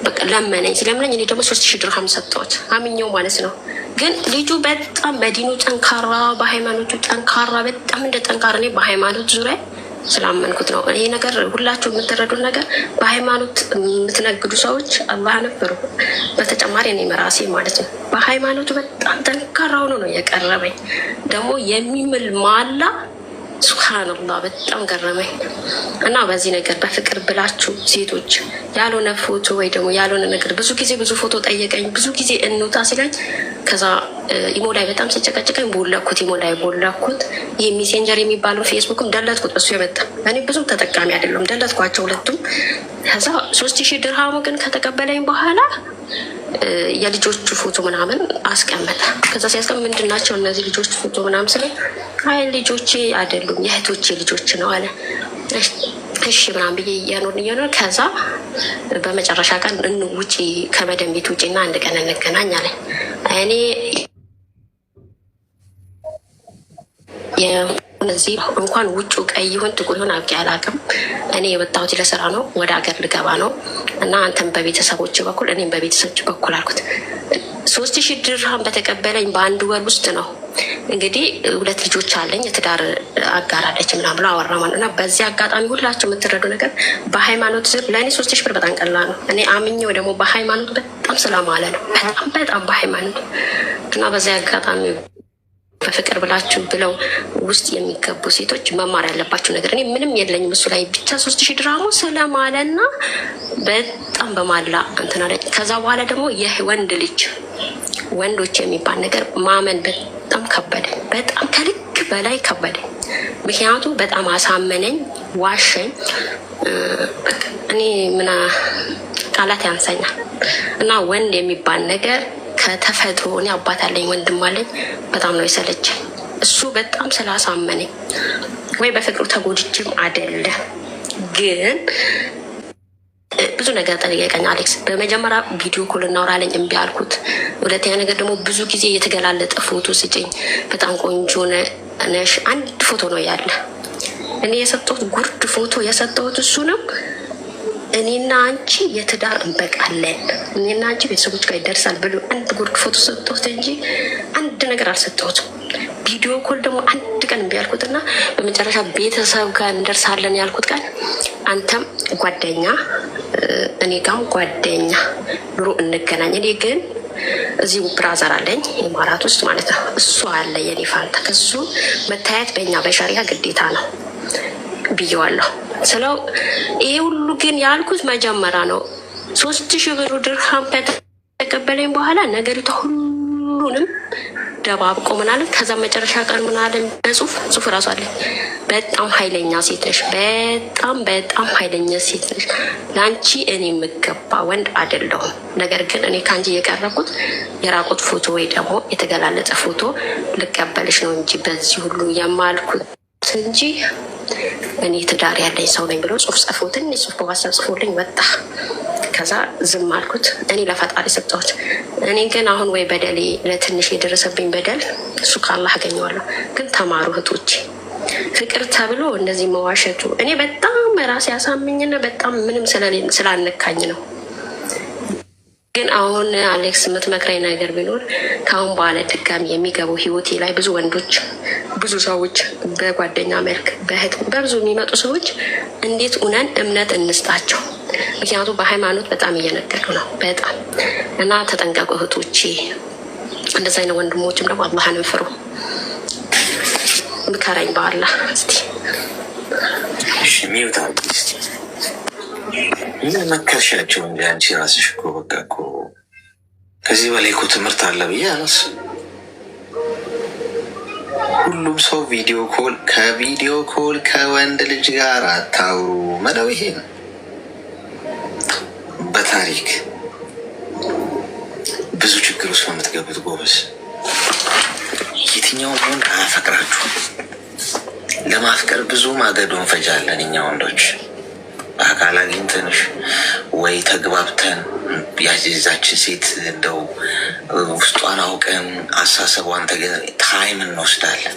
በቃ ለመነኝ። ስለምነኝ እኔ ደግሞ 3000 ድርሃም ሰጠሁት አምኜው ማለት ነው። ግን ልጁ በጣም በዲኑ ጠንካራ፣ በሃይማኖቱ ጠንካራ፣ በጣም እንደ ጠንካራ እኔ በሃይማኖት ዙሪያ ስላመንኩት ነው። ይሄ ነገር ሁላችሁ የምትረዱት ነገር በሃይማኖት የምትነግዱ ሰዎች አላህ ነበሩ። በተጨማሪ እኔ መራሴ ማለት ነው በሃይማኖቱ በጣም ጠንካራ ሆኖ ነው የቀረበኝ። ደግሞ የሚምል ማላ ሱብሃንአላህ በጣም ገረመኝ። እና በዚህ ነገር በፍቅር ብላችሁ ሴቶች ያልሆነ ፎቶ ወይ ደግሞ ያልሆነ ነገር ብዙ ፎቶ ጠየቀኝ። ብዙ ጊዜ እንውጣ ሲለኝ ከዛ ኢሞ ላይ በጣም ሲጨቀጭቀኝ ቦለኩት። ኢሞ ላይ ቦለኩት። ይህ ሜሴንጀር የሚባለው ፌስቡክም ደለትኩት። እሱ የመጣ እኔ ብዙም ተጠቃሚ አይደለም፣ ደለትኳቸው ሁለቱም። ከዛ 3000 ድርሃሙ ግን ከተቀበለኝ በኋላ የልጆቹ ፎቶ ምናምን አስቀመጠ። ከዛ ሲያስቀምጥ ምንድን ናቸው እነዚህ ልጆች ፎቶ ምናምን ስለ አይ ልጆቼ አይደሉም የእህቶቼ ልጆች ነው አለ። እሺ ምናምን ብዬ እያኖር ከዛ በመጨረሻ ቀን ውጪ ከመደም ቤት ውጪ እና አንድ ቀን እንገናኝ አለ። እኔ እነዚህ እንኳን ውጩ ቀይ ይሁን ጥቁር ይሁን አውቄ አላውቅም። እኔ የወጣሁት ለስራ ነው፣ ወደ ሀገር ልገባ ነው እና አንተም በቤተሰቦች በኩል እኔም በቤተሰቦች በኩል አልኩት። 3000 ድርሃም በተቀበለኝ በአንድ ወር ውስጥ ነው። እንግዲህ 2 ልጆች አለኝ፣ የትዳር አጋራለች ምናምን ብሎ አወራ ማለት እና በዚህ አጋጣሚ ሁላችሁ የምትረዱ ነገር በሃይማኖት ዝር ለእኔ 3000 ብር በጣም ቀላል ነው። እኔ አምኜው ደግሞ በሃይማኖት በጣም ስለማለ ነው በጣም በሃይማኖት እና በዚህ አጋጣሚ በፍቅር ብላችሁ ብለው ውስጥ የሚገቡ ሴቶች መማር ያለባቸው ነገር እኔ ምንም የለኝም እሱ ላይ ብቻ 3000 ድርሃሙ ስለማለና በጣም በማላ እንትና ላይ ከዛ በኋላ ደግሞ የወንድ ልጅ ወንዶች የሚባል ነገር ማመን በጣም ከበደኝ። በጣም ከልክ በላይ ከበደኝ። ምክንያቱም በጣም አሳመነኝ፣ ዋሸኝ። እኔ ምና ቃላት ያንሰኛል እና ወንድ የሚባል ነገር ከተፈጥሮ እኔ አባት አለኝ ወንድም አለኝ። በጣም ነው የሰለቸኝ እሱ በጣም ስላሳመነኝ። ወይ በፍቅሩ ተጎድቼም አይደለ ግን ብዙ ነገር ጠየቀኝ አሌክስ። በመጀመሪያ ቪዲዮ ኮል እናውራለኝ እምቢ አልኩት። ሁለተኛ ነገር ደግሞ ብዙ ጊዜ የተገላለጠ ፎቶ ስጭኝ፣ በጣም ቆንጆ ነሽ። አንድ ፎቶ ነው ያለ እኔ የሰጠሁት ጉርድ ፎቶ የሰጠሁት እሱ ነው። እኔና አንቺ የትዳር እንበቃለን፣ እኔና አንቺ ቤተሰቦች ጋር ይደርሳል ብሎ አንድ ጉርድ ፎቶ ሰጠሁት እንጂ አንድ ነገር አልሰጠሁትም። ቪዲዮ ኮል ደግሞ አንድ ቀን እምቢ ያልኩትና በመጨረሻ ቤተሰብ ጋር እንደርሳለን ያልኩት ቀን አንተም ጓደኛ እኔ ጋም ጓደኛ ኑሮ እንገናኝ። እኔ ግን እዚህ ብራዘር አለኝ ኢማራት ውስጥ ማለት ነው። እሱ አለ የኔ ፋንታ ከሱ መታየት በእኛ በሸሪያ ግዴታ ነው ብየዋለሁ ስለው ይሄ ሁሉ ግን ያልኩት መጀመሪያ ነው። 3000 ብር ድርሃም ከተቀበለኝ በኋላ ነገሪቷ ሁሉንም ደባብቆ ምናለን። ከዛ መጨረሻ ቀን ምናለን በጽሁፍ ራሱ አለ በጣም ኃይለኛ ሴት ነሽ፣ በጣም ኃይለኛ ሴት ነሽ። ለአንቺ እኔ የምገባ ወንድ አይደለሁም። ነገር ግን እኔ ከአንቺ የቀረብኩት የራቁት ፎቶ ወይ ደግሞ የተገላለጸ ፎቶ ልቀበልሽ ነው እንጂ በዚህ ሁሉ የማልኩት እንጂ እኔ ትዳር ያለኝ ሰው ነኝ ብሎ ጽሁፍ ጽፎ ትንሽ ጽሁፍ በዋሳብ ጽፎልኝ ወጣ። ከዛ ዝም አልኩት። እኔ ለፈጣሪ ሰጠሁት። እኔ ግን አሁን ወይ በደሌ ለትንሽ የደረሰብኝ በደል እሱ ከአላህ አገኘዋለሁ። ግን ተማሩ እህቶች፣ ፍቅር ተብሎ እንደዚህ መዋሸቱ እኔ በጣም ራሴ ያሳምኝና በጣም ምንም ስላልነካኝ ነው። ግን አሁን አሌክስ የምትመክረኝ ነገር ቢኖር ከአሁን በኋላ ድጋሚ የሚገቡ ህይወቴ ላይ ብዙ ወንዶች ብዙ ሰዎች በጓደኛ መልክ በእህት በብዙ የሚመጡ ሰዎች እንዴት እውነን እምነት እንስጣቸው። ምክንያቱም በሃይማኖት በጣም እየነገዱ ነው በጣም እና ተጠንቀቁ እህቶቼ። እንደዚ አይነት ወንድሞችም ደግሞ አላህን ፍሩ። ምከረኝ በአላህ እስቲ ሚውታ ምን መከርሻቸው እንጂ አንቺ ራስሽ እኮ በቃ እኮ ከዚህ በላይ እኮ ትምህርት አለ ብዬ አላስብም። ሁሉም ሰው ከቪዲዮ ኮል ከወንድ ልጅ ጋር አታውሩ መለው ይሄ ነው። በታሪክ ብዙ ችግር ውስጥ ነው የምትገቡት ጎበዝ። የትኛውን ወንድ አያፈቅራችሁም። ለማፍቀር ብዙ ማገዶ እንፈጃለን እኛ ወንዶች። በአካል አግኝተንሽ ወይ ተግባብተን ያዛችን ሴት እንደው ውስጧን አውቀን አሳሰቧን ታይም እንወስዳለን።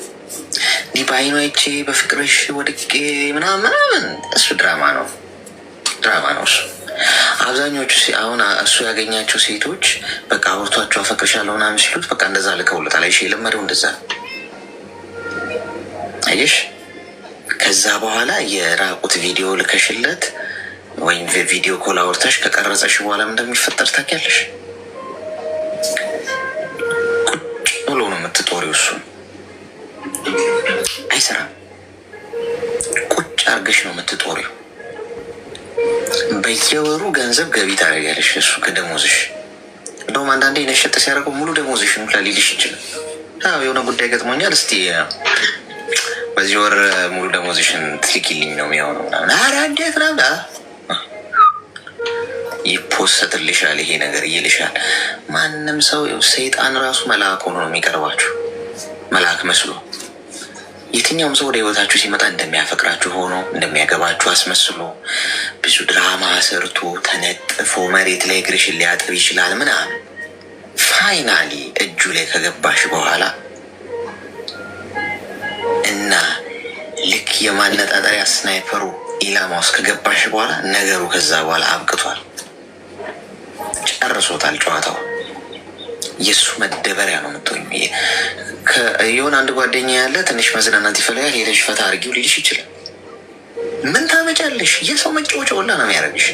እንዲህ በአይኗ አይቼ በፍቅርሽ ወድቄ ምናምን እሱ ድራማ ነው እሱ። አብዛኞቹ አሁን እሱ ያገኛቸው ሴቶች በቃ አውርቷቸው አፈቅርሻለሁ ምናምን ሲሉት በቃ እንደዛ ልከውለታል። አይሽ የለመደው እንደዛ አየሽ። ከዛ በኋላ የራቁት ቪዲዮ ልከሽለት ወይም ቪዲዮ ኮል አውርተሽ ከቀረጸሽ በኋላ እንደሚፈጠር ታውቂያለሽ። ቁጭ ብሎ ነው የምትጦሪው። እሱ አይሰራም። ቁጭ አርገሽ ነው የምትጦሪው። በየወሩ ገንዘብ ገቢ ታደርጊያለሽ እሱ ከደሞዝሽ። እንደውም አንዳንዴ ነሸጥ ሲያደርገው ሙሉ ደሞዝሽን ሁላ ሊልሽ ይችላል። የሆነ ጉዳይ ገጥሞኛል እስቲ በዚህ ወር ሙሉ ደሞዝሽን ትልኪልኝ ነው የሚሆነው ምናምን። ኧረ እንዴት ነው ይፖሰትልሻል፣ ይሄ ነገር ይልሻል። ማንም ሰው ሰይጣን ራሱ መልአክ ሆኖ ነው የሚቀርባችሁ፣ መልአክ መስሎ። የትኛውም ሰው ወደ ህይወታችሁ ሲመጣ እንደሚያፈቅራችሁ ሆኖ እንደሚያገባችሁ አስመስሎ ብዙ ድራማ ሰርቶ ተነጥፎ መሬት ላይ እግርሽን ሊያጥብ ይችላል ምናምን። ፋይናሊ እጁ ላይ ከገባሽ በኋላ እና ልክ የማነጣጠሪያ ስናይፐሩ ኢላማ ውስጥ ከገባሽ በኋላ ነገሩ ከዛ በኋላ አብቅቷል። ጨርሶታል ጨዋታው። የእሱ መደበሪያ ነው የምትሆኝ። የሆነ አንድ ጓደኛ ያለ ትንሽ መዝናናት ይፈልጋል፣ ሄደሽ ፈታ አድርጊው ሊልሽ ይችላል። ምን ታመጫለሽ? የሰው መጫወቻ ሁላ ነው የሚያደርግሽ።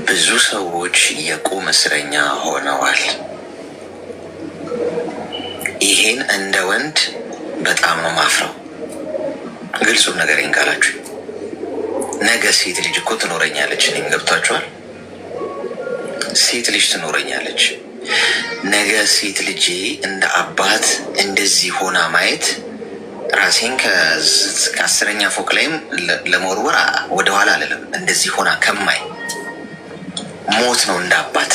ብዙ ሰዎች የቁም እስረኛ ሆነዋል። ይሄን እንደ ወንድ በጣም ነው ማፍረው። ግልጹን ነገር ይንቃላችሁ። ነገ ሴት ልጅ እኮ ትኖረኛለች። እኔም ገብቷችኋል። ሴት ልጅ ትኖረኛለች። ነገ ሴት ልጄ እንደ አባት እንደዚህ ሆና ማየት ራሴን ከ10ኛ ፎቅ ላይም ለመወርወር ወደኋላ አልልም። እንደዚህ ሆና ከማይ ሞት ነው እንደ አባት።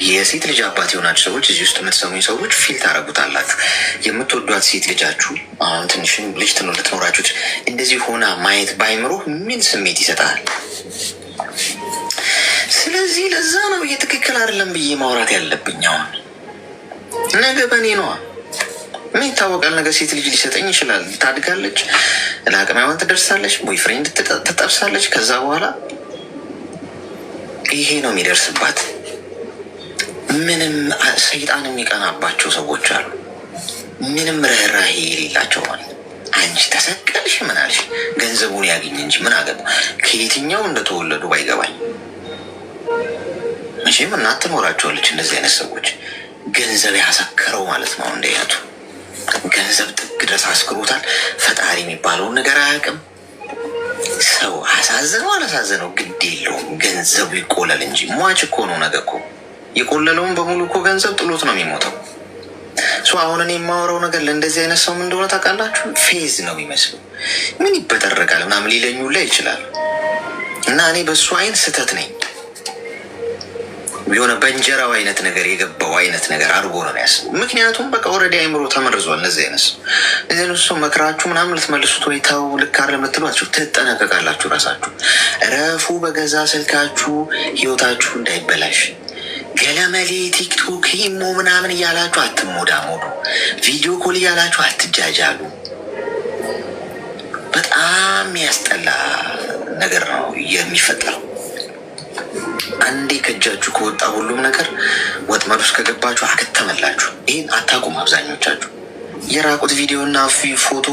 የሴት ልጅ አባት የሆናችሁ ሰዎች እዚህ ውስጥ የምትሰሙኝ ሰዎች ፊል ታደርጉታላችሁ። የምትወዷት ሴት ልጃችሁ አሁን ትንሽም ልጅ ልትኖራችሁት እንደዚህ ሆና ማየት ባይምሮ ምን ስሜት ይሰጣል? ስለዚህ ለዛ ነው ይሄ ትክክል አይደለም ብዬ ማውራት ያለብኝ። አሁን ነገ በእኔ ነዋ። ምን ይታወቃል? ነገ ሴት ልጅ ሊሰጠኝ ይችላል። ታድጋለች፣ ለአቅመ ሔዋን ትደርሳለች፣ ቦይፍሬንድ ትጠብሳለች። ከዛ በኋላ ይሄ ነው የሚደርስባት። ምንም ሰይጣን የሚቀናባቸው ሰዎች አሉ። ምንም ርኅራሄ የሌላቸው ማለት አንቺ ተሰቀልሽ ምን አልሽ፣ ገንዘቡን ያገኝ እንጂ ምን አገባ። ከየትኛው እንደተወለዱ ባይገባኝ መቼም እናት ትኖራቸዋለች። እንደዚህ አይነት ሰዎች ገንዘብ ያሰከረው ማለት ነው። እንደ አይነቱ ገንዘብ ጥግ ድረስ አስክሮታል። ፈጣሪ የሚባለውን ነገር አያውቅም። ሰው አሳዘነው አላሳዘነው ግድ የለውም። ገንዘቡ ይቆለል እንጂ ሟች እኮ ነው። ነገ እኮ የቆለለውን በሙሉ እኮ ገንዘብ ጥሎት ነው የሚሞተው። አሁን እኔ የማወራው ነገር ለእንደዚህ አይነት ሰው ምን እንደሆነ ታውቃላችሁ? ፌዝ ነው የሚመስለው። ምን ይበጠረቃል ምናምን ሊለኙ ላይ ይችላል። እና እኔ በእሱ አይን ስህተት ነኝ። የሆነ በእንጀራው አይነት ነገር የገባው አይነት ነገር አድርጎ ነው ያስበው። ምክንያቱም በቃ ኦልሬዲ አይምሮ ተመርዟል። እነዚህ አይነት ሰው መክራችሁ ምናምን ልትመልሱት ወይ ተው ልክ አይደለም የምትሏቸው ትጠነቀቃላችሁ። ራሳችሁ ረፉ። በገዛ ስልካችሁ ህይወታችሁ እንዳይበላሽ ገለመሌ ቲክቶክ ኢሞ ምናምን እያላችሁ አትሞዳሞዱ። ቪዲዮ ኮል እያላችሁ አትጃጃሉ። በጣም ያስጠላ ነገር ነው የሚፈጠረው። አንዴ ከእጃችሁ ከወጣ ሁሉም ነገር ወጥመድ ውስጥ ከገባችሁ አከተመላችሁ። ይህን አታውቁም አብዛኞቻችሁ። የራቁት ቪዲዮ እና ፎቶ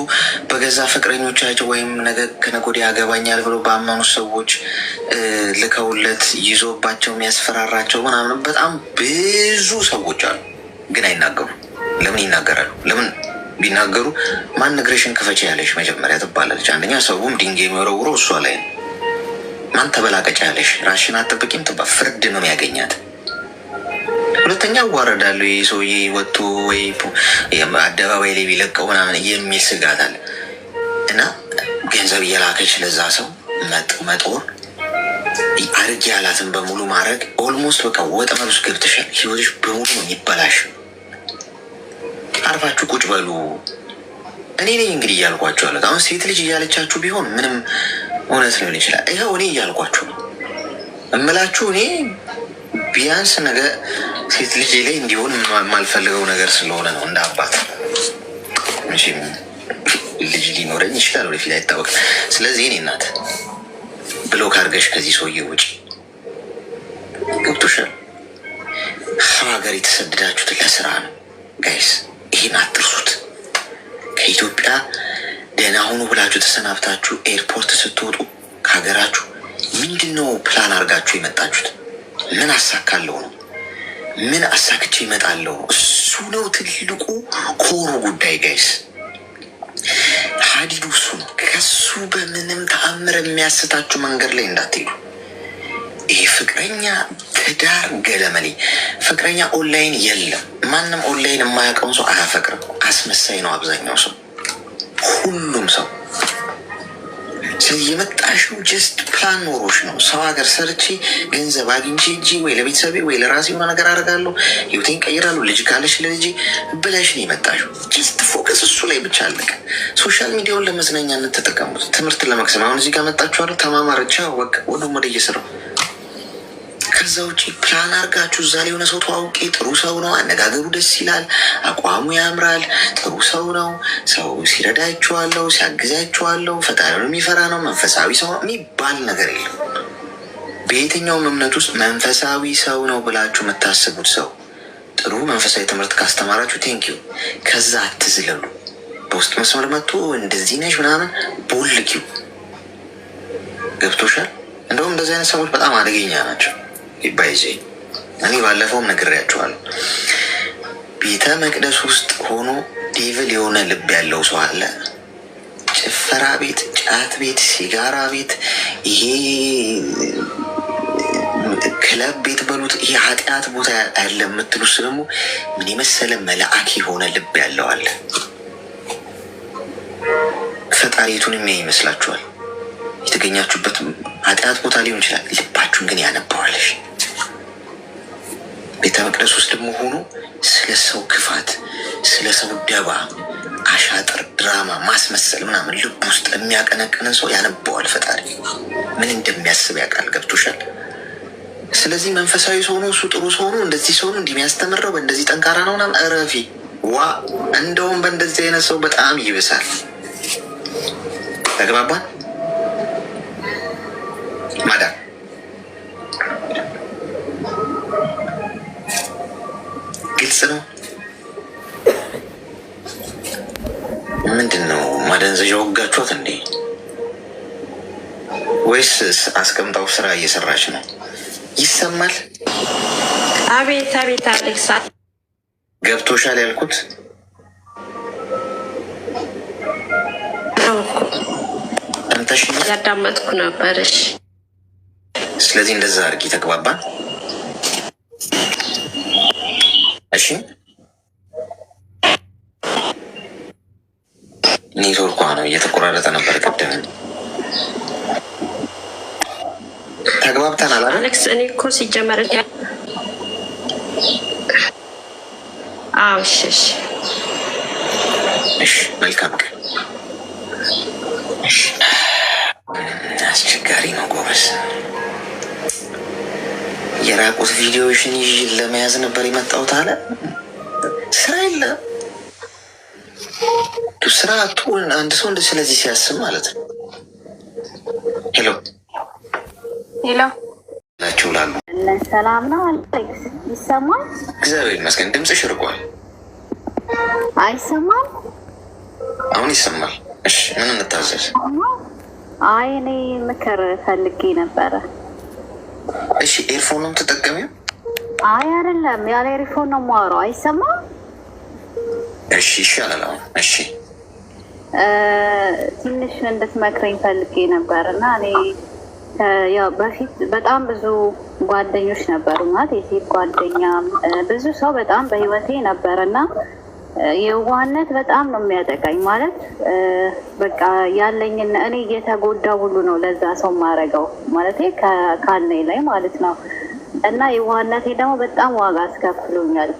በገዛ ፍቅረኞቻቸው ወይም ነገ ከነገ ወዲያ ያገባኛል ብሎ ባመኑት ሰዎች ልከውለት ይዞባቸው የሚያስፈራራቸው ምናምን በጣም ብዙ ሰዎች አሉ። ግን አይናገሩ። ለምን ይናገራሉ? ለምን ቢናገሩ ማን ነግረሽን ክፈች ያለሽ መጀመሪያ ትባላለች። አንደኛ ሰውም ድንጋይ የሚወረውረው እሷ ላይ ነው። ማን ተበላቀጫ ያለሽ ራሽን አጠብቂም ትባ ፍርድ ነው የሚያገኛት። ሁለተኛ አዋረዳለሁ ይህ ሰውዬ ወጥቶ ወይ አደባባይ ላይ ቢለቀው ምናምን የሚል ስጋት አለ እና ገንዘብ እየላከች ለዛ ሰው መጦር አርግ ያላትን በሙሉ ማድረግ ኦልሞስት በቃ ወጥመድ ውስጥ ገብተሻል። ህይወትሽ በሙሉ ነው የሚበላሽ። አርፋችሁ ቁጭ በሉ። እኔ ነኝ እንግዲህ እያልኳችሁ አለ። አሁን ሴት ልጅ እያለቻችሁ ቢሆን ምንም እውነት ሊሆን ይችላል። ይኸው እኔ እያልኳችሁ ነው እምላችሁ። እኔ ቢያንስ ነገ ሴት ልጅ ላይ እንዲሆን የማልፈልገው ነገር ስለሆነ ነው። እንደ አባት መቼም ልጅ ሊኖረኝ ይችላል ወደፊት አይታወቅም። ስለዚህ እኔ እናት ብሎክ አድርገሽ ከዚህ ሰውዬ ውጪ። ገብቶሻል? ሀገር የተሰደዳችሁት ለስራ ነው ጋይስ፣ ይህን አትርሱት። ከኢትዮጵያ ደህና ሁኑ ብላችሁ ተሰናብታችሁ ኤርፖርት ስትወጡ ከሀገራችሁ ምንድን ነው ፕላን አድርጋችሁ የመጣችሁት? ምን አሳካለሁ ነው? ምን አሳክቼ ይመጣለሁ ነው? እሱ ነው ትልቁ ኮሩ ጉዳይ ጋይስ። ሀዲዱ እሱ ነው። ከሱ በምንም ተአምር የሚያስታችሁ መንገድ ላይ እንዳትሄዱ። ይህ ፍቅረኛ፣ ትዳር ገለመሌ። ፍቅረኛ ኦንላይን የለም። ማንም ኦንላይን የማያውቀውን ሰው አያፈቅርም። አስመሳይ ነው አብዛኛው ሰው፣ ሁሉም ሰው። ስለዚህ የመጣሽው ጀስት ፕላን ኖሮች ነው። ሰው ሀገር ሰርቼ ገንዘብ አግኝቼ እጂ ወይ ለቤተሰቤ ወይ ለራሴ የሆነ ነገር አደርጋለሁ፣ ህይወቴን ቀይራለሁ፣ ልጅ ካለሽ ለልጄ ብለሽ ነው የመጣሽው። ጀስት ፎከስ እሱ ላይ ብቻ አለቀ። ሶሻል ሚዲያውን ለመዝናኛነት ተጠቀሙት፣ ትምህርት ለመቅሰም። አሁን እዚህ ጋር መጣችኋለሁ፣ ተማማረቻ ወቅ ወደም ወደ እየስራው። ከዛ ውጭ ፕላን አድርጋችሁ እዛ ላይ የሆነ ሰው ተዋውቄ ጥሩ ሰው ነው፣ አነጋገሩ ደስ ይላል፣ አቋሙ ያምራል፣ ጥሩ ሰው ነው፣ ሰው ሲረዳችኋለሁ፣ ሲያግዛችኋለሁ፣ ፈጣሪውን የሚፈራ ነው፣ መንፈሳዊ ሰው የሚባል ነገር የለም። በየትኛውም እምነት ውስጥ መንፈሳዊ ሰው ነው ብላችሁ የምታስቡት ሰው ጥሩ መንፈሳዊ ትምህርት ካስተማራችሁ ቴንኪዩ። ከዛ አትዝለሉ። በውስጥ መስመር መጥቶ እንደዚህ ነሽ ምናምን ቦልኪው። ገብቶሻል? እንደውም እንደዚህ አይነት ሰዎች በጣም አደገኛ ናቸው። ይባይዜ እኔ ባለፈውም ነግሬያቸዋለሁ። ቤተ መቅደስ ውስጥ ሆኖ ዴቭል የሆነ ልብ ያለው ሰው አለ። ጭፈራ ቤት፣ ጫት ቤት፣ ሲጋራ ቤት፣ ይሄ ክለብ ቤት በሉት፣ ይሄ ኃጢአት ቦታ ያለ የምትሉት ደግሞ ምን የመሰለ መልአክ የሆነ ልብ ያለው አለ። ፈጣሪቱን የሚያይ ይመስላችኋል? የተገኛችሁበት ኃጢአት ቦታ ሊሆን ይችላል። ልባችሁን ግን ያነባዋለሽ። ቤተ መቅደስ ውስጥ ደግሞ ሆኖ ስለ ሰው ክፋት፣ ስለ ሰው ደባ፣ አሻጥር፣ ድራማ፣ ማስመሰል ምናምን ልብ ውስጥ የሚያቀነቅንን ሰው ያነባዋል ፈጣሪ። ምን እንደሚያስብ ያውቃል። ገብቶሻል? ስለዚህ መንፈሳዊ ሰው ነው እሱ፣ ጥሩ ሰው ነው፣ እንደዚህ ሰው ነው እንዲህ የሚያስተምረው፣ በእንደዚህ ጠንካራ ነው ምናምን እረፊ። ዋ እንደውም በእንደዚህ አይነት ሰው በጣም ይብሳል። ተግባባን? ማዳም ግልጽ ነው። ምንድን ነው ማደንዘዣ ወጋችኋት እንዴ? ወይስ አስቀምጣው ስራ እየሰራች ነው? ይሰማል? አቤት አቤት፣ አሌክሳ ገብቶሻል ያልኩት? አንተሽ ያዳመጥኩ ነበርሽ። ስለዚህ እንደዛ አድርጊ። ተግባባን? እሺ። ኔትወርኳ ነው እየተቆራረጠ ነበር ቅድም። ተግባብተናል አሌክስ? እኔ እኮ ሲጀመር እሺ እሺ፣ መልካም ቀን። አስቸጋሪ ነው ጎበዝ። የራቁት ቪዲዮዎችን ይዤ ለመያዝ ነበር የመጣሁት አለ። ስራ የለም ስራ አቶ አንድ ሰው እንደ ስለዚህ ሲያስብ ማለት ነው። ሄሎ ሄሎ ናችሁ ላሉ ሰላም ነው አሌክስ? ይሰማል? እግዚአብሔር ይመስገን። ድምፅሽ ርቋል። አይሰማም? አሁን ይሰማል። እሺ ምን እንታዘዝ? አይ እኔ ምክር ፈልጌ ነበረ። እሺ ኤርፎን ነው የምትጠቀሚው? አይ አይደለም፣ ያለ ኤርፎን ነው የማወራው። አይሰማም? እሺ ይሻላል አሁን። እሺ ትንሽ እንድትመክረኝ ፈልጌ ነበር እና እኔ ያው በፊት በጣም ብዙ ጓደኞች ነበሩ፣ ማለት የሴት ጓደኛ ብዙ ሰው በጣም በህይወቴ ነበር እና የዋህነት በጣም ነው የሚያጠቃኝ። ማለት በቃ ያለኝን እኔ እየተጎዳ ሁሉ ነው ለዛ ሰው ማረገው ማለት ካለኝ ላይ ማለት ነው። እና የዋህነቴ ደግሞ በጣም ዋጋ አስከፍሎኛል፣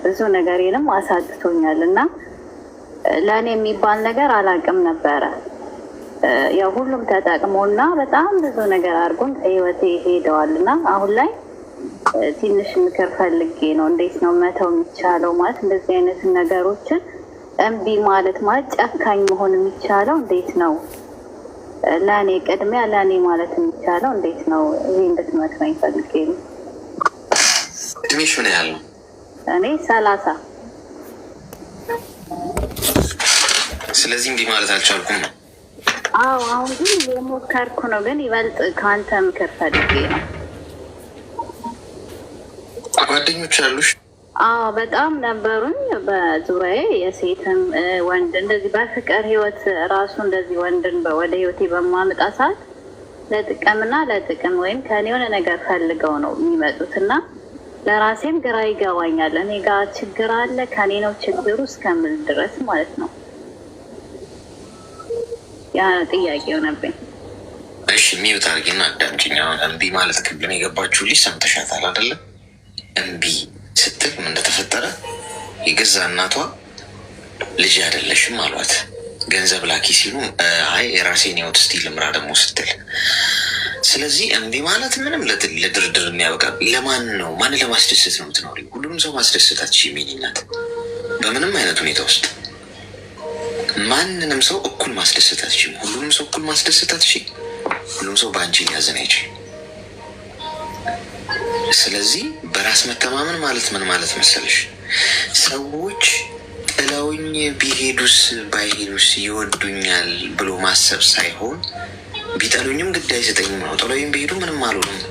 ብዙ ነገሬንም አሳጥቶኛል። እና ለእኔ የሚባል ነገር አላውቅም ነበረ። ያው ሁሉም ተጠቅሞና በጣም ብዙ ነገር አድርጎን ከህይወቴ ሄደዋል። እና አሁን ላይ ትንሽ ምክር ፈልጌ ነው። እንዴት ነው መተው የሚቻለው? ማለት እንደዚህ አይነት ነገሮችን እምቢ ማለት ጨካኝ መሆን የሚቻለው እንዴት ነው? ለእኔ ቅድሚያ ለእኔ ማለት የሚቻለው እንዴት ነው? ይህ እንድትመክረኝ ፈልጌ ነው። እድሜሽ ምን ያህል ነው? እኔ 30። ስለዚህ እምቢ ማለት አልቻልኩም ነው? አዎ አሁን ግን የሞከርኩ ነው፣ ግን ይበልጥ ከአንተ ምክር ፈልጌ ነው። ጓደኞች አሉሽ? አዎ በጣም ነበሩኝ በዙሪያዬ፣ የሴትም ወንድ እንደዚህ በፍቅር ህይወት ራሱ እንደዚህ ወንድን ወደ ህይወቴ በማመጣ ሰዓት ለጥቅምና ለጥቅም ወይም ከኔ የሆነ ነገር ፈልገው ነው የሚመጡት እና ለራሴም ግራ ይገባኛል። እኔ ጋር ችግር አለ ከኔ ነው ችግሩ እስከምል ድረስ ማለት ነው። ያ ጥያቄ ሆነብኝ። እሺ ሚዩት አድርጊና አዳምጪኝ። አሁን እምቢ ማለት ክብልን የገባችሁ ልጅ ሰምተሻታል አይደለም? እምቢ ስትል ምን እንደተፈጠረ የገዛ እናቷ ልጅ አይደለሽም አሏት። ገንዘብ ላኪ ሲሉ አይ የራሴን ህይወት እስቲ ልምራ ደግሞ ስትል፣ ስለዚህ እምቢ ማለት ምንም ለድርድር የሚያበቃ ለማን ነው? ማንን ለማስደሰት ነው የምትኖሪ? ሁሉንም ሰው ማስደሰት አትችይም የእኔ እናት። በምንም አይነት ሁኔታ ውስጥ ማንንም ሰው እኩል ማስደሰት አትችይም። ሁሉንም ሰው እኩል ማስደሰት አትችይም። ሁሉም ሰው በአንቺ ሊያዝን አይችልም። ስለዚህ በራስ መተማመን ማለት ምን ማለት መሰለሽ? ሰዎች ጥለውኝ ቢሄዱስ ባይሄዱስ ይወዱኛል ብሎ ማሰብ ሳይሆን ቢጠሉኝም ግድ አይሰጠኝም ነው። ጥለውኝ ቢሄዱ ምንም አልሆንም፣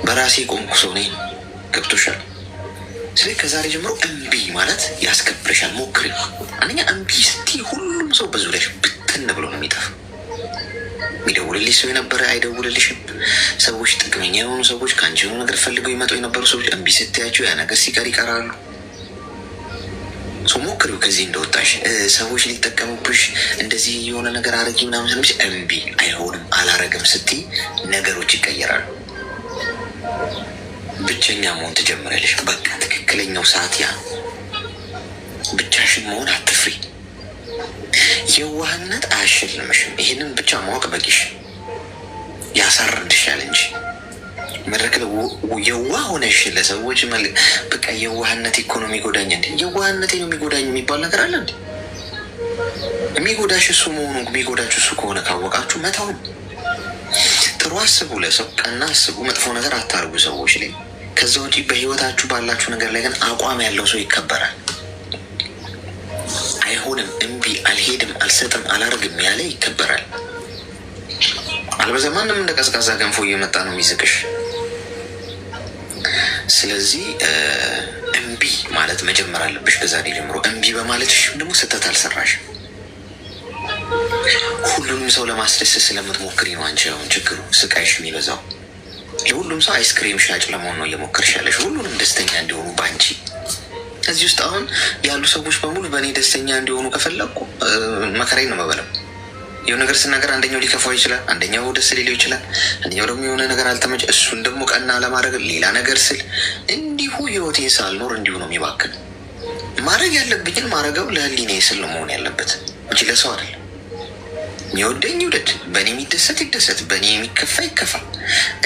በራሴ ቆምኩ ሰው ነኝ። ገብቶሻል? ስለዚህ ከዛሬ ጀምሮ እምቢ ማለት ያስከብርሻል። ሞክሪ። አንደኛ እምቢ ስትይ ሁሉም ሰው በዙሪያሽ ብትን ብሎ ነው የሚጠፋው። የሚደውልልሽ ሰው የነበረ አይደውልልሽም። ሰዎች ጥቅመኛ የሆኑ ሰዎች ከአንቺ የሆኑ ነገር ፈልገው ይመጡ የነበሩ ሰዎች እምቢ ስትያቸው ያ ነገር ሲቀር ይቀራሉ። ሞክሪው። ከዚህ እንደወጣሽ ሰዎች ሊጠቀሙብሽ እንደዚህ የሆነ ነገር አረጊ ምናምን ስለሽ እምቢ አይሆንም አላረግም ስትይ ነገሮች ይቀየራሉ። ብቸኛ መሆን ትጀምራለሽ። በቃ ትክክለኛው ሰዓት ያ። ብቻሽን መሆን አትፍሪ። የዋህነት አያሸልምሽም። ይህንን ብቻ ማወቅ በቂሽ። ያሳርድሻል እንጂ መድረክ ላይ የዋህ ሆነሽ ለሰዎች በቃ የዋህነት ኢኮኖሚ ጎዳኝ እንዴ? የዋህነቴ ነው የሚጎዳኝ የሚባል ነገር አለ እንዴ? የሚጎዳሽ እሱ መሆኑ የሚጎዳችሁ እሱ ከሆነ ካወቃችሁ መተውን። ጥሩ አስቡ፣ ለሰው ቀና አስቡ፣ መጥፎ ነገር አታርጉ ሰዎች ላይ። ከዛ ውጪ በህይወታችሁ ባላችሁ ነገር ላይ ግን አቋም ያለው ሰው ይከበራል። አይሆንም፣ እምቢ፣ አልሄድም፣ አልሰጥም፣ አላርግም ያለ ይከበራል። አልበዛ ማንም እንደ ቀዝቃዛ ገንፎ እየመጣ ነው የሚዝቅሽ። ስለዚህ እምቢ ማለት መጀመር አለብሽ ከዛሬ ጀምሮ። እምቢ በማለትሽ ደግሞ ስህተት አልሰራሽም። ሁሉንም ሰው ለማስደሰት ስለምትሞክሪ ነው አንቺ አሁን ችግሩ ስቃይሽ የሚበዛው። ለሁሉም ሰው አይስክሪም ሻጭ ለመሆን ነው እየሞከርሽ ያለሽ፣ ሁሉንም ደስተኛ እንዲሆኑ በአንቺ። እዚህ ውስጥ አሁን ያሉ ሰዎች በሙሉ በእኔ ደስተኛ እንዲሆኑ ከፈለግኩ መከራዬን ነው መበለው። የሆነ ነገር ስናገር አንደኛው ሊከፋው ይችላል፣ አንደኛው ደስ ሊለው ይችላል፣ አንደኛው ደግሞ የሆነ ነገር አልተመቸ፣ እሱን ደግሞ ቀና ለማድረግ ሌላ ነገር ስል እንዲሁ ህይወቴን ሳልኖር እንዲሁ ነው የሚባክን። ማድረግ ያለብኝን ማድረገው ለህሊናዬ ስል ነው መሆን ያለበት እንጂ ለሰው አይደለም። የሚወደኝ ይውደድ፣ በእኔ የሚደሰት ይደሰት፣ በእኔ የሚከፋ ይከፋ።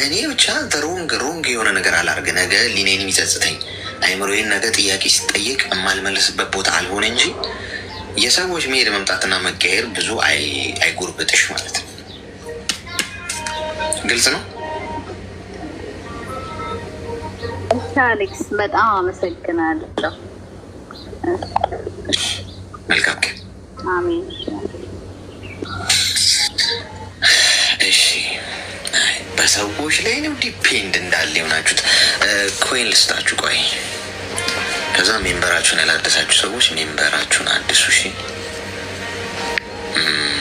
እኔ ብቻ ሮንግ የሆነ ነገር አላርግ፣ ነገ ህሊናዬን የሚጸጽተኝ አይምሮዬን ነገ ጥያቄ ሲጠየቅ የማልመለስበት ቦታ አልሆነ እንጂ የሰዎች መሄድ መምጣትና መቀየር ብዙ አይጎርብጥሽ ማለት ነው። ግልጽ ነው። አሌክስ በጣም አመሰግናለሁ። መልካም። አሜን። እሺ፣ በሰዎች ላይ ነው ዲፔንድ እንዳለ የሆናችሁት። ኮይን ልስጣችሁ፣ ቆይ ከዛ ሜምበራችሁን ያላደሳችሁ ሰዎች ሜምበራችሁን አድሱ። እሺ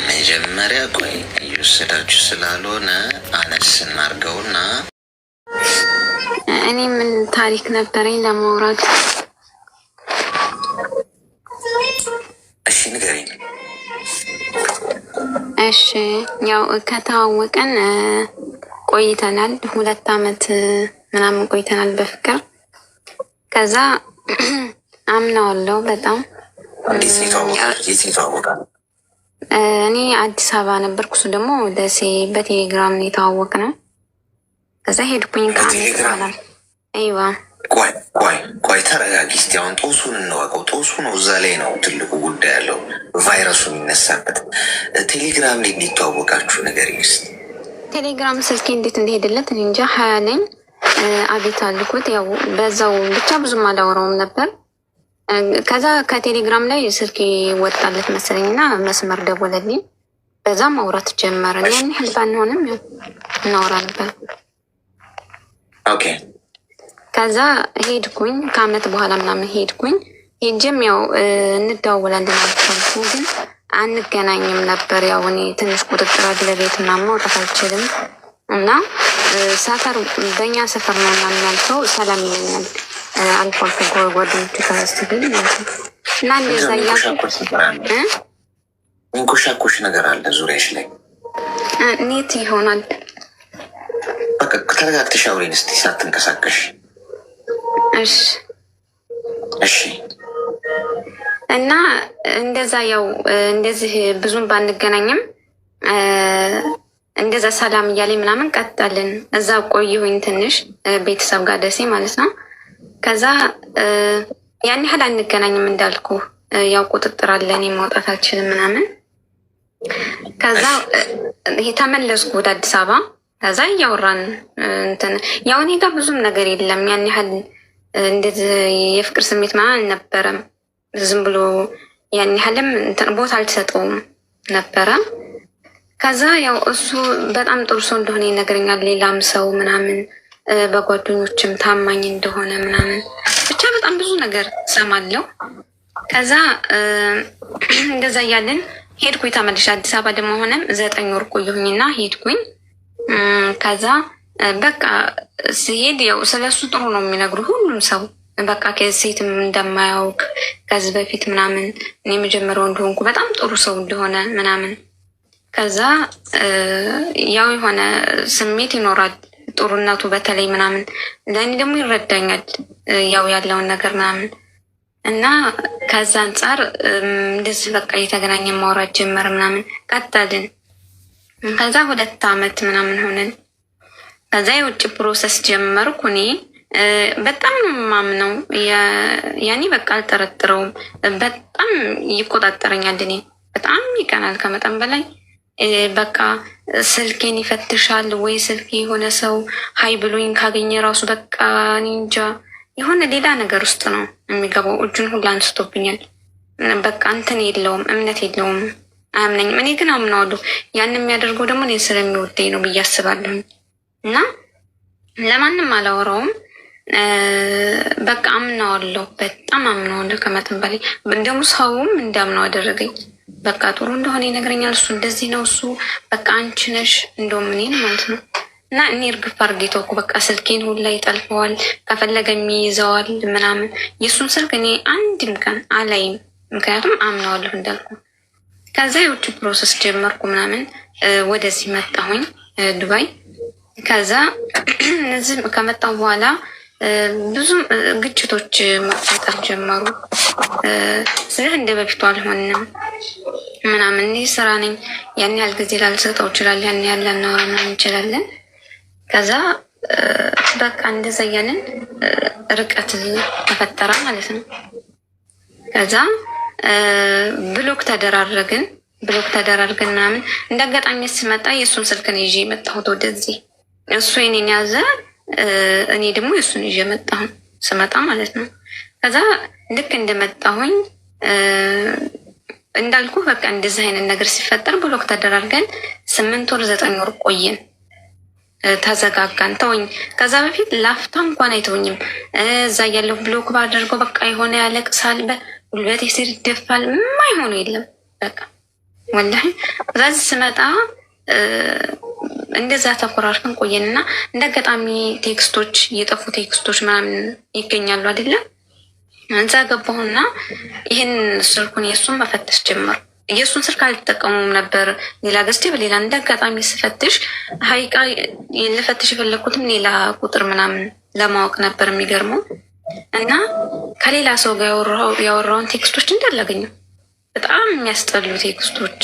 መጀመሪያ ቆይ እየወሰዳችሁ ስላልሆነ አነስ እናርገውና እኔ ምን ታሪክ ነበረኝ ለማውራት። እሺ ንገሪኝ። እሺ ያው ከተዋወቀን ቆይተናል፣ 2 አመት ምናምን ቆይተናል በፍቅር። ከዛ አምናዋለሁ በጣም። እኔ አዲስ አበባ ነበርኩ፣ እሱ ደግሞ ደሴ። በቴሌግራም ነው የተዋወቅነው። ከዛ ሄድኩኝ ከአመት በኋላ። አይዋ ቆይ ተረጋጊ እስኪ። አሁን ጦሱን እንዋቀው። ጦሱ ነው እዛ ላይ ነው ትልቁ ጉዳይ ያለው፣ ቫይረሱ የሚነሳበት። ቴሌግራም ላይ እንዴት ተዋወቃችሁ ነገር ይስ ቴሌግራም ስልኬ እንዴት እንደሄደለት እኔ እንጃ። 20 ነኝ አቤት አልኩት። ያው በዛው ብቻ ብዙም አላወራውም ነበር። ከዛ ከቴሌግራም ላይ ስልኬ ወጣለት መሰለኝና መስመር ደወለልኝ። በዛም ማውራት ጀመርን። ያን ያህል ባንሆንም እናወራ ነበር። ኦኬ። ከዛ ሄድኩኝ ከአመት በኋላ ምናምን ሄድኩኝ። ሄጅም ያው እንደዋወላለን አልቻልኩ፣ ግን አንገናኝም ነበር። ያው እኔ ትንሽ ቁጥጥር አለ ቤት ምናምን ማውጣት አልችልም እና ሰፈር በእኛ ሰፈር ነው ምናምን ያልከው ሰላም ይለኛል አልፎ አልፎ ጓደኞቹ ከስትግል እና እንደዛ እንኮሻኮሽ ነገር አለ ዙሪያሽ ላይ ኔት ይሆናል። በቃ ተረጋግተሽ አውሪን እስኪ ሳትንቀሳቀሽ። እሺ እና እንደዛ ያው እንደዚህ ብዙም ባንገናኝም እንደዛ ሰላም እያለኝ ምናምን ቀጣልን። እዛ ቆየሁኝ ትንሽ ቤተሰብ ጋር ደሴ ማለት ነው። ከዛ ያን ያህል አንገናኝም እንዳልኩ ያው ቁጥጥር አለ፣ እኔ ማውጣት አልችልም ምናምን። ከዛ ተመለስኩ ወደ አዲስ አበባ። ከዛ እያወራን እንትን ያው እኔ ጋር ብዙም ነገር የለም ያን ያህል እንደዚህ የፍቅር ስሜት ምናምን አልነበረም። ዝም ብሎ ያን ያህልም እንትን ቦታ አልተሰጠውም ነበረ። ከዛ ያው እሱ በጣም ጥሩ ሰው እንደሆነ ይነግረኛል፣ ሌላም ሰው ምናምን በጓደኞችም ታማኝ እንደሆነ ምናምን ብቻ በጣም ብዙ ነገር ሰማለው። ከዛ እንደዛ እያለን ሄድኩኝ ተመልሼ አዲስ አበባ ደግሞ ሆነም 9 ወር ቆየሁኝና ሄድኩኝ። ከዛ በቃ ሲሄድ ያው ስለሱ ጥሩ ነው የሚነግሩ ሁሉም ሰው በቃ ከሴትም እንደማያውቅ ከዚህ በፊት ምናምን እኔ መጀመሪያው እንደሆንኩ በጣም ጥሩ ሰው እንደሆነ ምናምን። ከዛ ያው የሆነ ስሜት ይኖራል ጥሩነቱ በተለይ ምናምን ለእኔ ደግሞ ይረዳኛል ያው ያለውን ነገር ምናምን እና ከዛ አንጻር እንደዚህ በቃ እየተገናኘ ማውራት ጀመር ምናምን ቀጠልን። ከዛ 2 ዓመት ምናምን ሆነን ከዛ የውጭ ፕሮሰስ ጀመርኩ። እኔ በጣም ማምነው ያኔ በቃ አልጠረጥረውም። በጣም ይቆጣጠረኛል። እኔ በጣም ይቀናል ከመጠን በላይ በቃ ስልኬን ይፈትሻል ወይ ስልኬ የሆነ ሰው ሀይ ብሎኝ ካገኘ ራሱ በቃ እንጃ የሆነ ሌላ ነገር ውስጥ ነው የሚገባው። እጁን ሁላ አንስቶብኛል። በቃ እንትን የለውም እምነት የለውም፣ አያምነኝም። እኔ ግን አምነዋለሁ። ያን የሚያደርገው ደግሞ እኔ ስለሚወደኝ ነው ብዬ አስባለሁ። እና ለማንም አላወራውም። በቃ አምነዋለሁ፣ በጣም አምነዋለሁ ከመጠን በላይ ደግሞ ሰውም እንዳምነው አደረገኝ። በቃ ጥሩ እንደሆነ ይነግረኛል። እሱ እንደዚህ ነው፣ እሱ በቃ አንቺ ነሽ እንደውም እኔን ማለት ነው። እና እኔ እርግፍ አድርጌ ተውኩ። በቃ ስልኬን ሁላ ይጠልፈዋል፣ ከፈለገ የሚይዘዋል ምናምን። የእሱን ስልክ እኔ አንድም ቀን አላይም፣ ምክንያቱም አምነዋለሁ እንዳልኩ። ከዛ የውጭ ፕሮሰስ ጀመርኩ ምናምን። ወደዚህ መጣሁኝ ዱባይ። ከዛ እዚህ ከመጣሁ በኋላ ብዙ ግጭቶች መፈጠር ጀመሩ። ስለ እንደ በፊቱ አልሆንም ምናምን። እኔ ስራ ነኝ፣ ያን ያህል ጊዜ ላልሰጠው ይችላል፣ ያን ያህል ላናወራ እንችላለን። ከዛ በቃ እንደዛ እያለን ርቀት ተፈጠረ ማለት ነው። ከዛ ብሎክ ተደራረግን ምናምን። እንደ አጋጣሚ ስመጣ የእሱን ስልክን ይዤ የመጣሁት ወደዚህ። እሱ የኔን ያዘ፣ እኔ ደግሞ የእሱን ይዤ መጣሁ ስመጣ ማለት ነው። ከዛ ልክ እንደመጣሁኝ እንዳልኩ በቃ እንደዚህ አይነት ነገር ሲፈጠር ብሎክ ተደራርገን 8 ወር 9 ወር ቆየን። ተዘጋጋን፣ ተወኝ። ከዛ በፊት ላፍታ እንኳን አይተውኝም። እዛ ያለው ብሎክ ባደርገው በቃ የሆነ ያለቅሳል፣ በጉልበቴ ስር ይደፋል፣ የማይሆኑ የለም በቃ ወላሂ። ከዛ ስመጣ እንደዛ ተኮራርፈን ቆየንና እንደ አጋጣሚ ቴክስቶች የጠፉ ቴክስቶች ምናምን ይገኛሉ አይደለም። እዛ ገባሁና ይህን ስልኩን የእሱን መፈተሽ ጀመሩ። የእሱን ስልክ አልተጠቀሙም ነበር፣ ሌላ ገዝቼ በሌላ እንደ አጋጣሚ ስፈትሽ ሀይቃ ልፈትሽ የፈለግኩትም ሌላ ቁጥር ምናምን ለማወቅ ነበር። የሚገርመው እና ከሌላ ሰው ጋር ያወራውን ቴክስቶች እንዳላገኘው በጣም የሚያስጠሉ ቴክስቶች።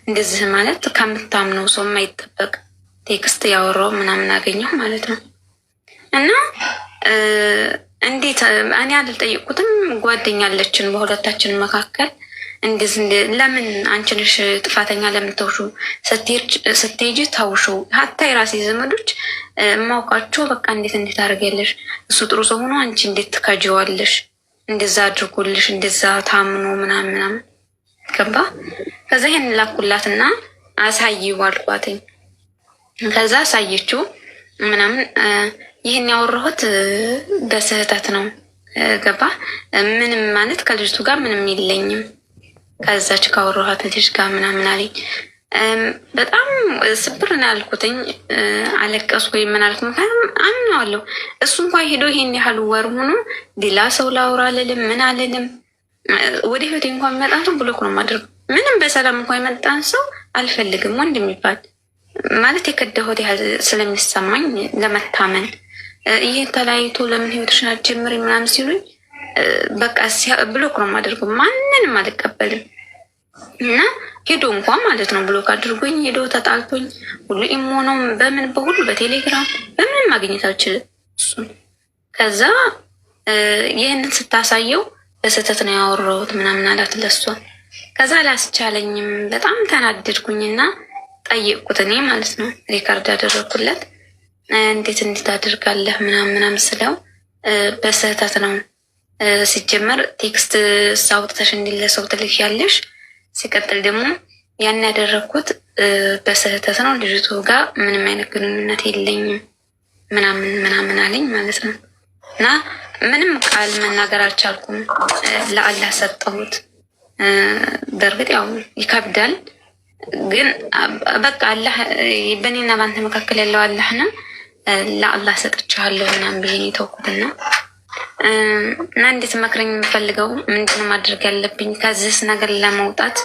እንደዚህ ማለት ከምታምነው ሰው የማይጠበቅ ቴክስት ያወራው ምናምን አገኘሁ ማለት ነው። እና እንዴት እኔ አልጠየቁትም። ጓደኛ አለችን በሁለታችን መካከል። እንደዚህ ለምን አንቺ ነሽ ጥፋተኛ፣ ለምን ተውሹ፣ ስትሄጂ ታውሹ። ሀታ የራሴ ዘመዶች የማውቃቸው በቃ እንዴት አደርጊያለሽ፣ እሱ ጥሩ ሰው ሆኖ አንቺ እንዴት ትካጂዋለሽ፣ እንደዛ አድርጎልሽ፣ እንደዛ ታምኖ ምናምን ገባ። ከዛ ይሄን ላኩላትና አሳይው አልኳትኝ። ከዛ አሳየችው ምናምን። ይህን ያወራሁት በስህተት ነው ገባ። ምንም ማለት ከልጅቱ ጋር ምንም የለኝም፣ ከዛች ካወራኋት ልጅ ጋር ምናምን አለኝ። በጣም ስብር ነው ያልኩትኝ። አለቀስኩ ወይ ምን አልኩ። ምክንያቱም አምነዋለሁ። እሱ እንኳን ሄዶ ይሄን ያህል ወር ሆኖ ሌላ ሰው ላውራ አልልም፣ ምን አልልም። ወደ ህይወቴ እንኳን የሚመጣን ሰው ብሎክ ነው የማደርገው። ምንም በሰላም እንኳን የመጣን ሰው አልፈልግም። ወንድ የሚባል ማለት የከዳሁት ያህል ስለሚሰማኝ ለመታመን ይህ ተለያይቶ ለምን ህይወትሽን አትጀምሪ ምናምን ሲሉኝ በቃ ብሎክ ነው የማደርገው። ማንንም አልቀበልም። እና ሄዶ እንኳን ማለት ነው ብሎክ አድርጎኝ ሄዶ ተጣልቶኝ ሁሉ ኢሞ ነው በምን በሁሉ በቴሌግራም በምን ማግኘት አልችልም እሱን። ከዛ ይህንን ስታሳየው በስህተት ነው ያወራሁት ምናምን አላት ለሷ። ከዛ አላስቻለኝም። በጣም ተናደድኩኝና ጠየቅኩት እኔ ማለት ነው። ሪካርድ ያደረግኩለት እንዴት አድርጋለህ ምናምን ስለው በስህተት ነው ሲጀመር ቴክስት አውጥተሽ እንዲለሰው ትልኪያለሽ። ሲቀጥል ደግሞ ያን ያደረግኩት በስህተት ነው፣ ልጅቱ ጋር ምንም አይነት ግንኙነት የለኝም ምናምን አለኝ ማለት ነው። እና ምንም ቃል መናገር አልቻልኩም። ለአላህ ሰጠሁት። በእርግጥ ያው ይከብዳል፣ ግን በቃ አላህ በእኔና በአንተ መካከል ያለው አላህ ነው። ለአላህ ሰጥቻለሁ ምናምን ብዬ ነው የተውኩትና እና እንዴት መክረኝ የምፈልገው ምንድነው ማድረግ ያለብኝ ከዚህ ነገር ለመውጣት?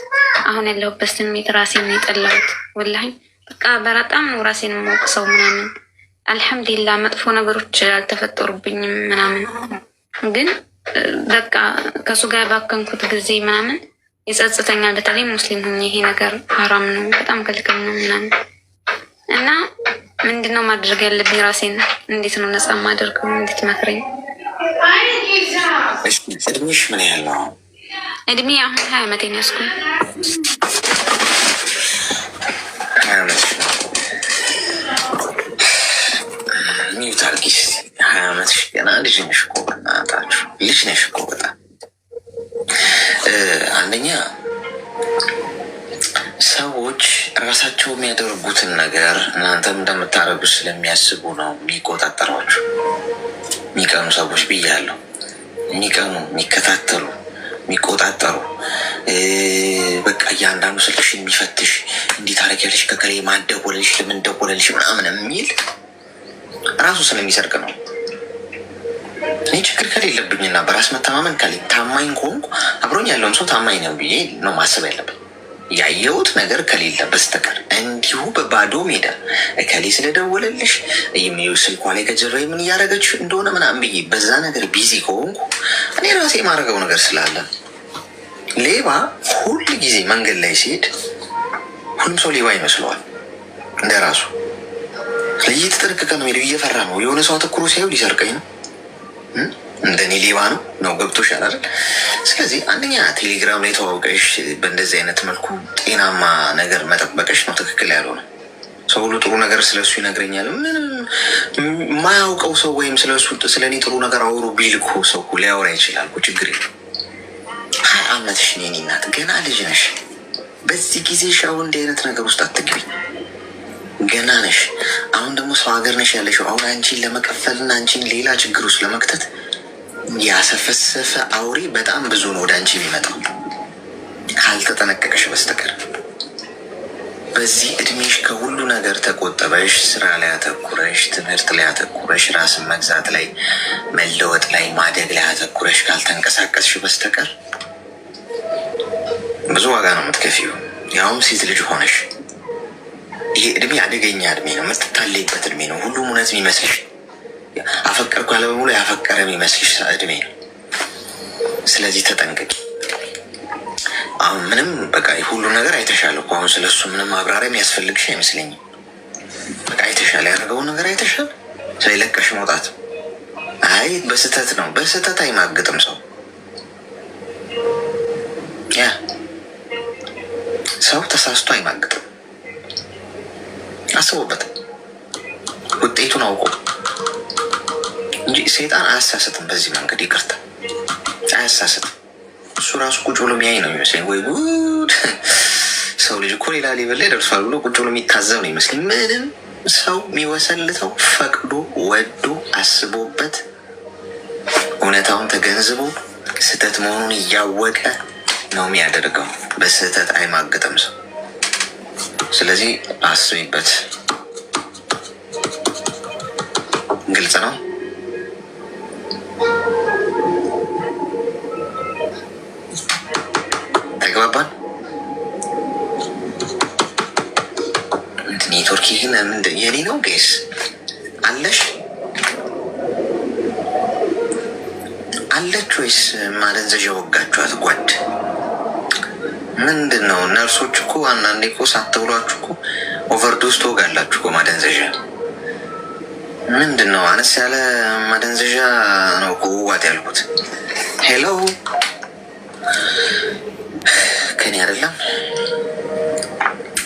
አሁን ያለሁበት ስሜት ራሴን የጠላሁት ወላሂ በቃ በጣም ነው ራሴን የማውቅሰው ምናምን። አልሐምዱሊላህ መጥፎ ነገሮች አልተፈጠሩብኝም ምናምን፣ ግን በቃ ከሱ ጋር ባከንኩት ጊዜ ምናምን ይጸጽተኛል። በተለይ ሙስሊም ሆኜ ይሄ ነገር ሀራም ነው በጣም ክልክል ነው ምናምን እና ምንድነው ማድረግ ያለብኝ? ራሴን እንዴት ነው ነፃ ማደርገው? እንዴት መክረኝ? እድሜሽ ምን ያህል ነው? እድሜ አሁን 20 ዓመቴን ያስኩ። 20 ዓመት ሚዩት አድርጊሽ። 20 ዓመትሽ ገና ልጅ ነሽ እኮ በእናታችሁ ልጅ ነሽ እኮ በጣም። አንደኛ ሰዎች ራሳቸው የሚያደርጉትን ነገር እናንተም እንደምታረጉ ስለሚያስቡ ነው የሚቆጣጠሯችሁ። የሚቀኑ ሰዎች ብያለሁ። የሚቀኑ፣ የሚከታተሉ፣ የሚቆጣጠሩ በቃ እያንዳንዱ ስልክሽ የሚፈትሽ እንዴት አደረጊያለሽ፣ ከከሌ ማን ደወለልሽ፣ ለምን ደወለልሽ ምናምን የሚል ራሱ ስለሚሰርቅ ነው። እኔ ችግር ከሌለብኝና በራስ መተማመን ከሌለ ታማኝ ከሆንኩ አብሮኝ ያለውን ሰው ታማኝ ነው ብዬ ነው ማሰብ ያለብን። ያየሁት ነገር ከሌለ በስተቀር እንዲሁ በባዶ ሜዳ እከሌ ስለደወለልሽ ስልኳ ላይ ከጀርባ ምን እያደረገች እንደሆነ ምናምን ብዬ በዛ ነገር ቢዚ ከሆንኩ እኔ ራሴ የማደርገው ነገር ስላለ ሌባ ሁል ጊዜ መንገድ ላይ ሲሄድ ሁሉም ሰው ሌባ ይመስለዋል እንደ ራሱ። እየተጠነቀቀ ነው ሄደው እየፈራ ነው። የሆነ ሰው አተኩሮ ሲያዩ ሊሰርቀኝ ነው እንደኔ ሌባ ነው ገብቶሻል አይደል? ስለዚህ አንደኛ ቴሌግራም ላይ ተዋውቀሽ በእንደዚህ አይነት መልኩ ጤናማ ነገር መጠበቀሽ ነው ትክክል ያልሆነ። ሰው ሁሉ ጥሩ ነገር ስለሱ ይነግረኛል። ምንም የማያውቀው ሰው ወይም ስለሱ ስለኔ ጥሩ ነገር አውሩ ቢል እኮ ሰው ሊያወራ ይችላል። ችግር የለም። 20 ዓመትሽ የኔ እናት ገና ልጅ ነሽ። በዚህ ጊዜ ሻው እንዲህ አይነት ነገር ውስጥ አትግቢ። ገና ነሽ። አሁን ደግሞ ሰው ሀገር ነሽ ያለሽው። አሁን አንቺን ለመቀፈልና አንቺን ሌላ ችግር ውስጥ ለመክተት ያሰፈሰፈ አውሬ በጣም ብዙ ነው ወደ አንቺ የሚመጣው ካልተጠነቀቀሽ በስተቀር። በዚህ እድሜሽ ከሁሉ ነገር ተቆጠበሽ ስራ ላይ አተኩረሽ፣ ትምህርት ላይ አተኩረሽ፣ ራስን መግዛት ላይ፣ መለወጥ ላይ፣ ማደግ ላይ አተኩረሽ ካልተንቀሳቀስሽ በስተቀር ብዙ ዋጋ ነው የምትከፊው። ያውም ሴት ልጅ ሆነሽ። ይሄ እድሜ አደገኛ እድሜ ነው። የምትታለይበት እድሜ ነው። ሁሉም እውነት የሚመስልሽ፣ አፈቀርኩ ያለ በሙሉ ያፈቀረ የሚመስልሽ እድሜ ነው። ስለዚህ ተጠንቀቂ። አሁን ምንም በቃ ሁሉ ነገር አይተሻል እኮ። አሁን ስለሱ ምንም ማብራሪያ የሚያስፈልግሽ አይመስለኝም። በቃ አይተሻል፣ ያደረገውን ነገር አይተሻል። ስለለቀሽ መውጣት አይ በስህተት ነው። በስህተት አይማግጥም ሰው። ያ ሰው ተሳስቶ አይማግጥም። አስቡበት፣ ውጤቱን አውቆ እንጂ ሰይጣን አያሳስትም። በዚህ መንገድ ይቅርታ አያሳስትም። እሱ ራሱ ቁጭ ብሎ የሚያይ ነው የሚመስለኝ። ወይ ጉድ! ሰው ልጅ እኮ ሌላ ሌቭል ላይ ደርሷል ብሎ ቁጭ ብሎ የሚታዘብ ነው ይመስለኝ። ምንም ሰው የሚወሰልተው ፈቅዶ ወዶ አስቦበት እውነታውን ተገንዝቦ ስህተት መሆኑን እያወቀ ነው የሚያደርገው። በስህተት አይማግጥም ሰው። ስለዚህ አስቢበት። ግልጽ ነው። ተግባባን። ኔትወርክ ይህን የኔ ነው ጌስ አለሽ አለች ወይስ ማደንዘዣ ወጋችኋት? ጓድ ምንድን ነው? ነርሶች እኮ አንዳንዴ እኮ ሳትብሏችሁ እኮ ኦቨርዶስ ትወጋላችሁ እኮ ማደንዘዣ። ምንድን ነው? አነስ ያለ ማደንዘዣ ነው እኮ ዋት ያልኩት። ሄሎ ከኔ አይደለም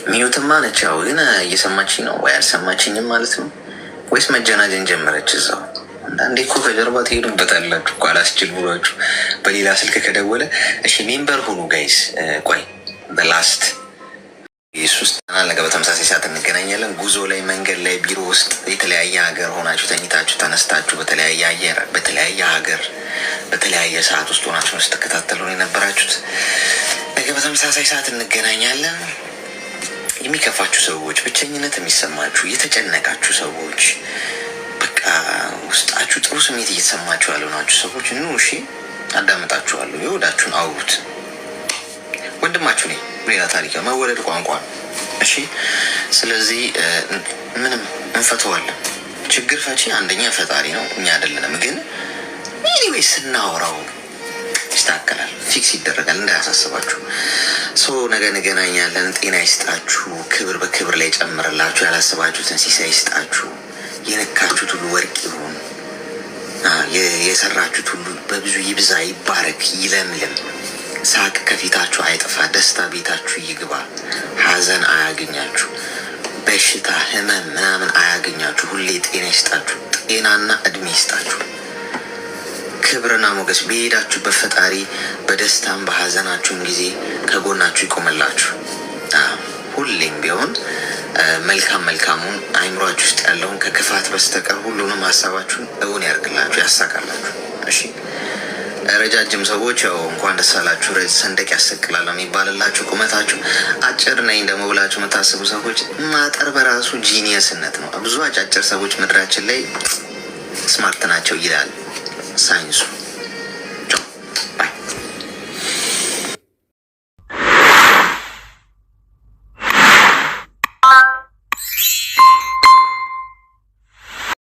ሚዩትማ ነች። ያው ግን እየሰማችኝ ነው ወይ አልሰማችኝም ማለት ነው ወይስ መጀናጀን ጀመረች እዛው? አንዳንዴ እኮ ከጀርባ ትሄዱበታላችሁ እኮ አላስችል ብሏችሁ በሌላ ስልክ ከደወለ። እሺ ሜምበር ሁኑ ጋይስ። ቆይ በላስት የሱስ ነገ በተመሳሳይ ሰዓት እንገናኛለን። ጉዞ ላይ፣ መንገድ ላይ፣ ቢሮ ውስጥ የተለያየ ሀገር ሆናችሁ ተኝታችሁ ተነስታችሁ በተለያየ አየር በተለያየ ሀገር በተለያየ ሰዓት ውስጥ ሆናችሁ ነው ስትከታተሉ የነበራችሁት። ነገ በተመሳሳይ ሰዓት እንገናኛለን። የሚከፋችሁ ሰዎች፣ ብቸኝነት የሚሰማችሁ የተጨነቃችሁ ሰዎች፣ በቃ ውስጣችሁ ጥሩ ስሜት እየተሰማችሁ ያልሆናችሁ ሰዎች ኑ እሺ፣ አዳምጣችኋለሁ። የወዳችሁን አውሩት። ወንድማችሁ ነኝ። ሌላ ታሪክ መወለድ ቋንቋ ነው። እሺ፣ ስለዚህ ምንም እንፈተዋለን። ችግር ፈቺ አንደኛ ፈጣሪ ነው፣ እኛ አይደለንም። ግን ኤኒዌይ ስናወራው ይስተካከላል፣ ፊክስ ይደረጋል። እንዳያሳስባችሁ። ነገ እንገናኛለን። ጤና ይስጣችሁ፣ ክብር በክብር ላይ ጨምርላችሁ፣ ያላሰባችሁትን ሲሳይ ይስጣችሁ፣ የነካችሁት ሁሉ ወርቅ ይሁን፣ የሰራችሁት ሁሉ በብዙ ይብዛ፣ ይባረክ፣ ይለምልም። ሳቅ ከፊታችሁ አይጥፋ፣ ደስታ ቤታችሁ ይግባ፣ ሀዘን አያገኛችሁ፣ በሽታ ህመም ምናምን አያገኛችሁ። ሁሌ ጤና ይስጣችሁ፣ ጤናና እድሜ ይስጣችሁ፣ ክብርና ሞገስ በሄዳችሁበት ፈጣሪ በደስታም በሀዘናችሁን ጊዜ ከጎናችሁ ይቆመላችሁ። ሁሌም ቢሆን መልካም መልካሙን አይምሯችሁ ውስጥ ያለውን ከክፋት በስተቀር ሁሉንም ሀሳባችሁን እውን ያርግላችሁ፣ ያሳካላችሁ። እሺ፣ ረጃጅም ሰዎች ያው እንኳን ደስ አላችሁ ሰንደቅ ያሰቅላል የሚባልላችሁ፣ ቁመታችሁ አጭር ነኝ ደግሞ ብላችሁ የምታስቡ ሰዎች ማጠር በራሱ ጂኒየስነት ነው። ብዙ አጫጭር ሰዎች ምድራችን ላይ ስማርት ናቸው ይላል ሳይንሱ።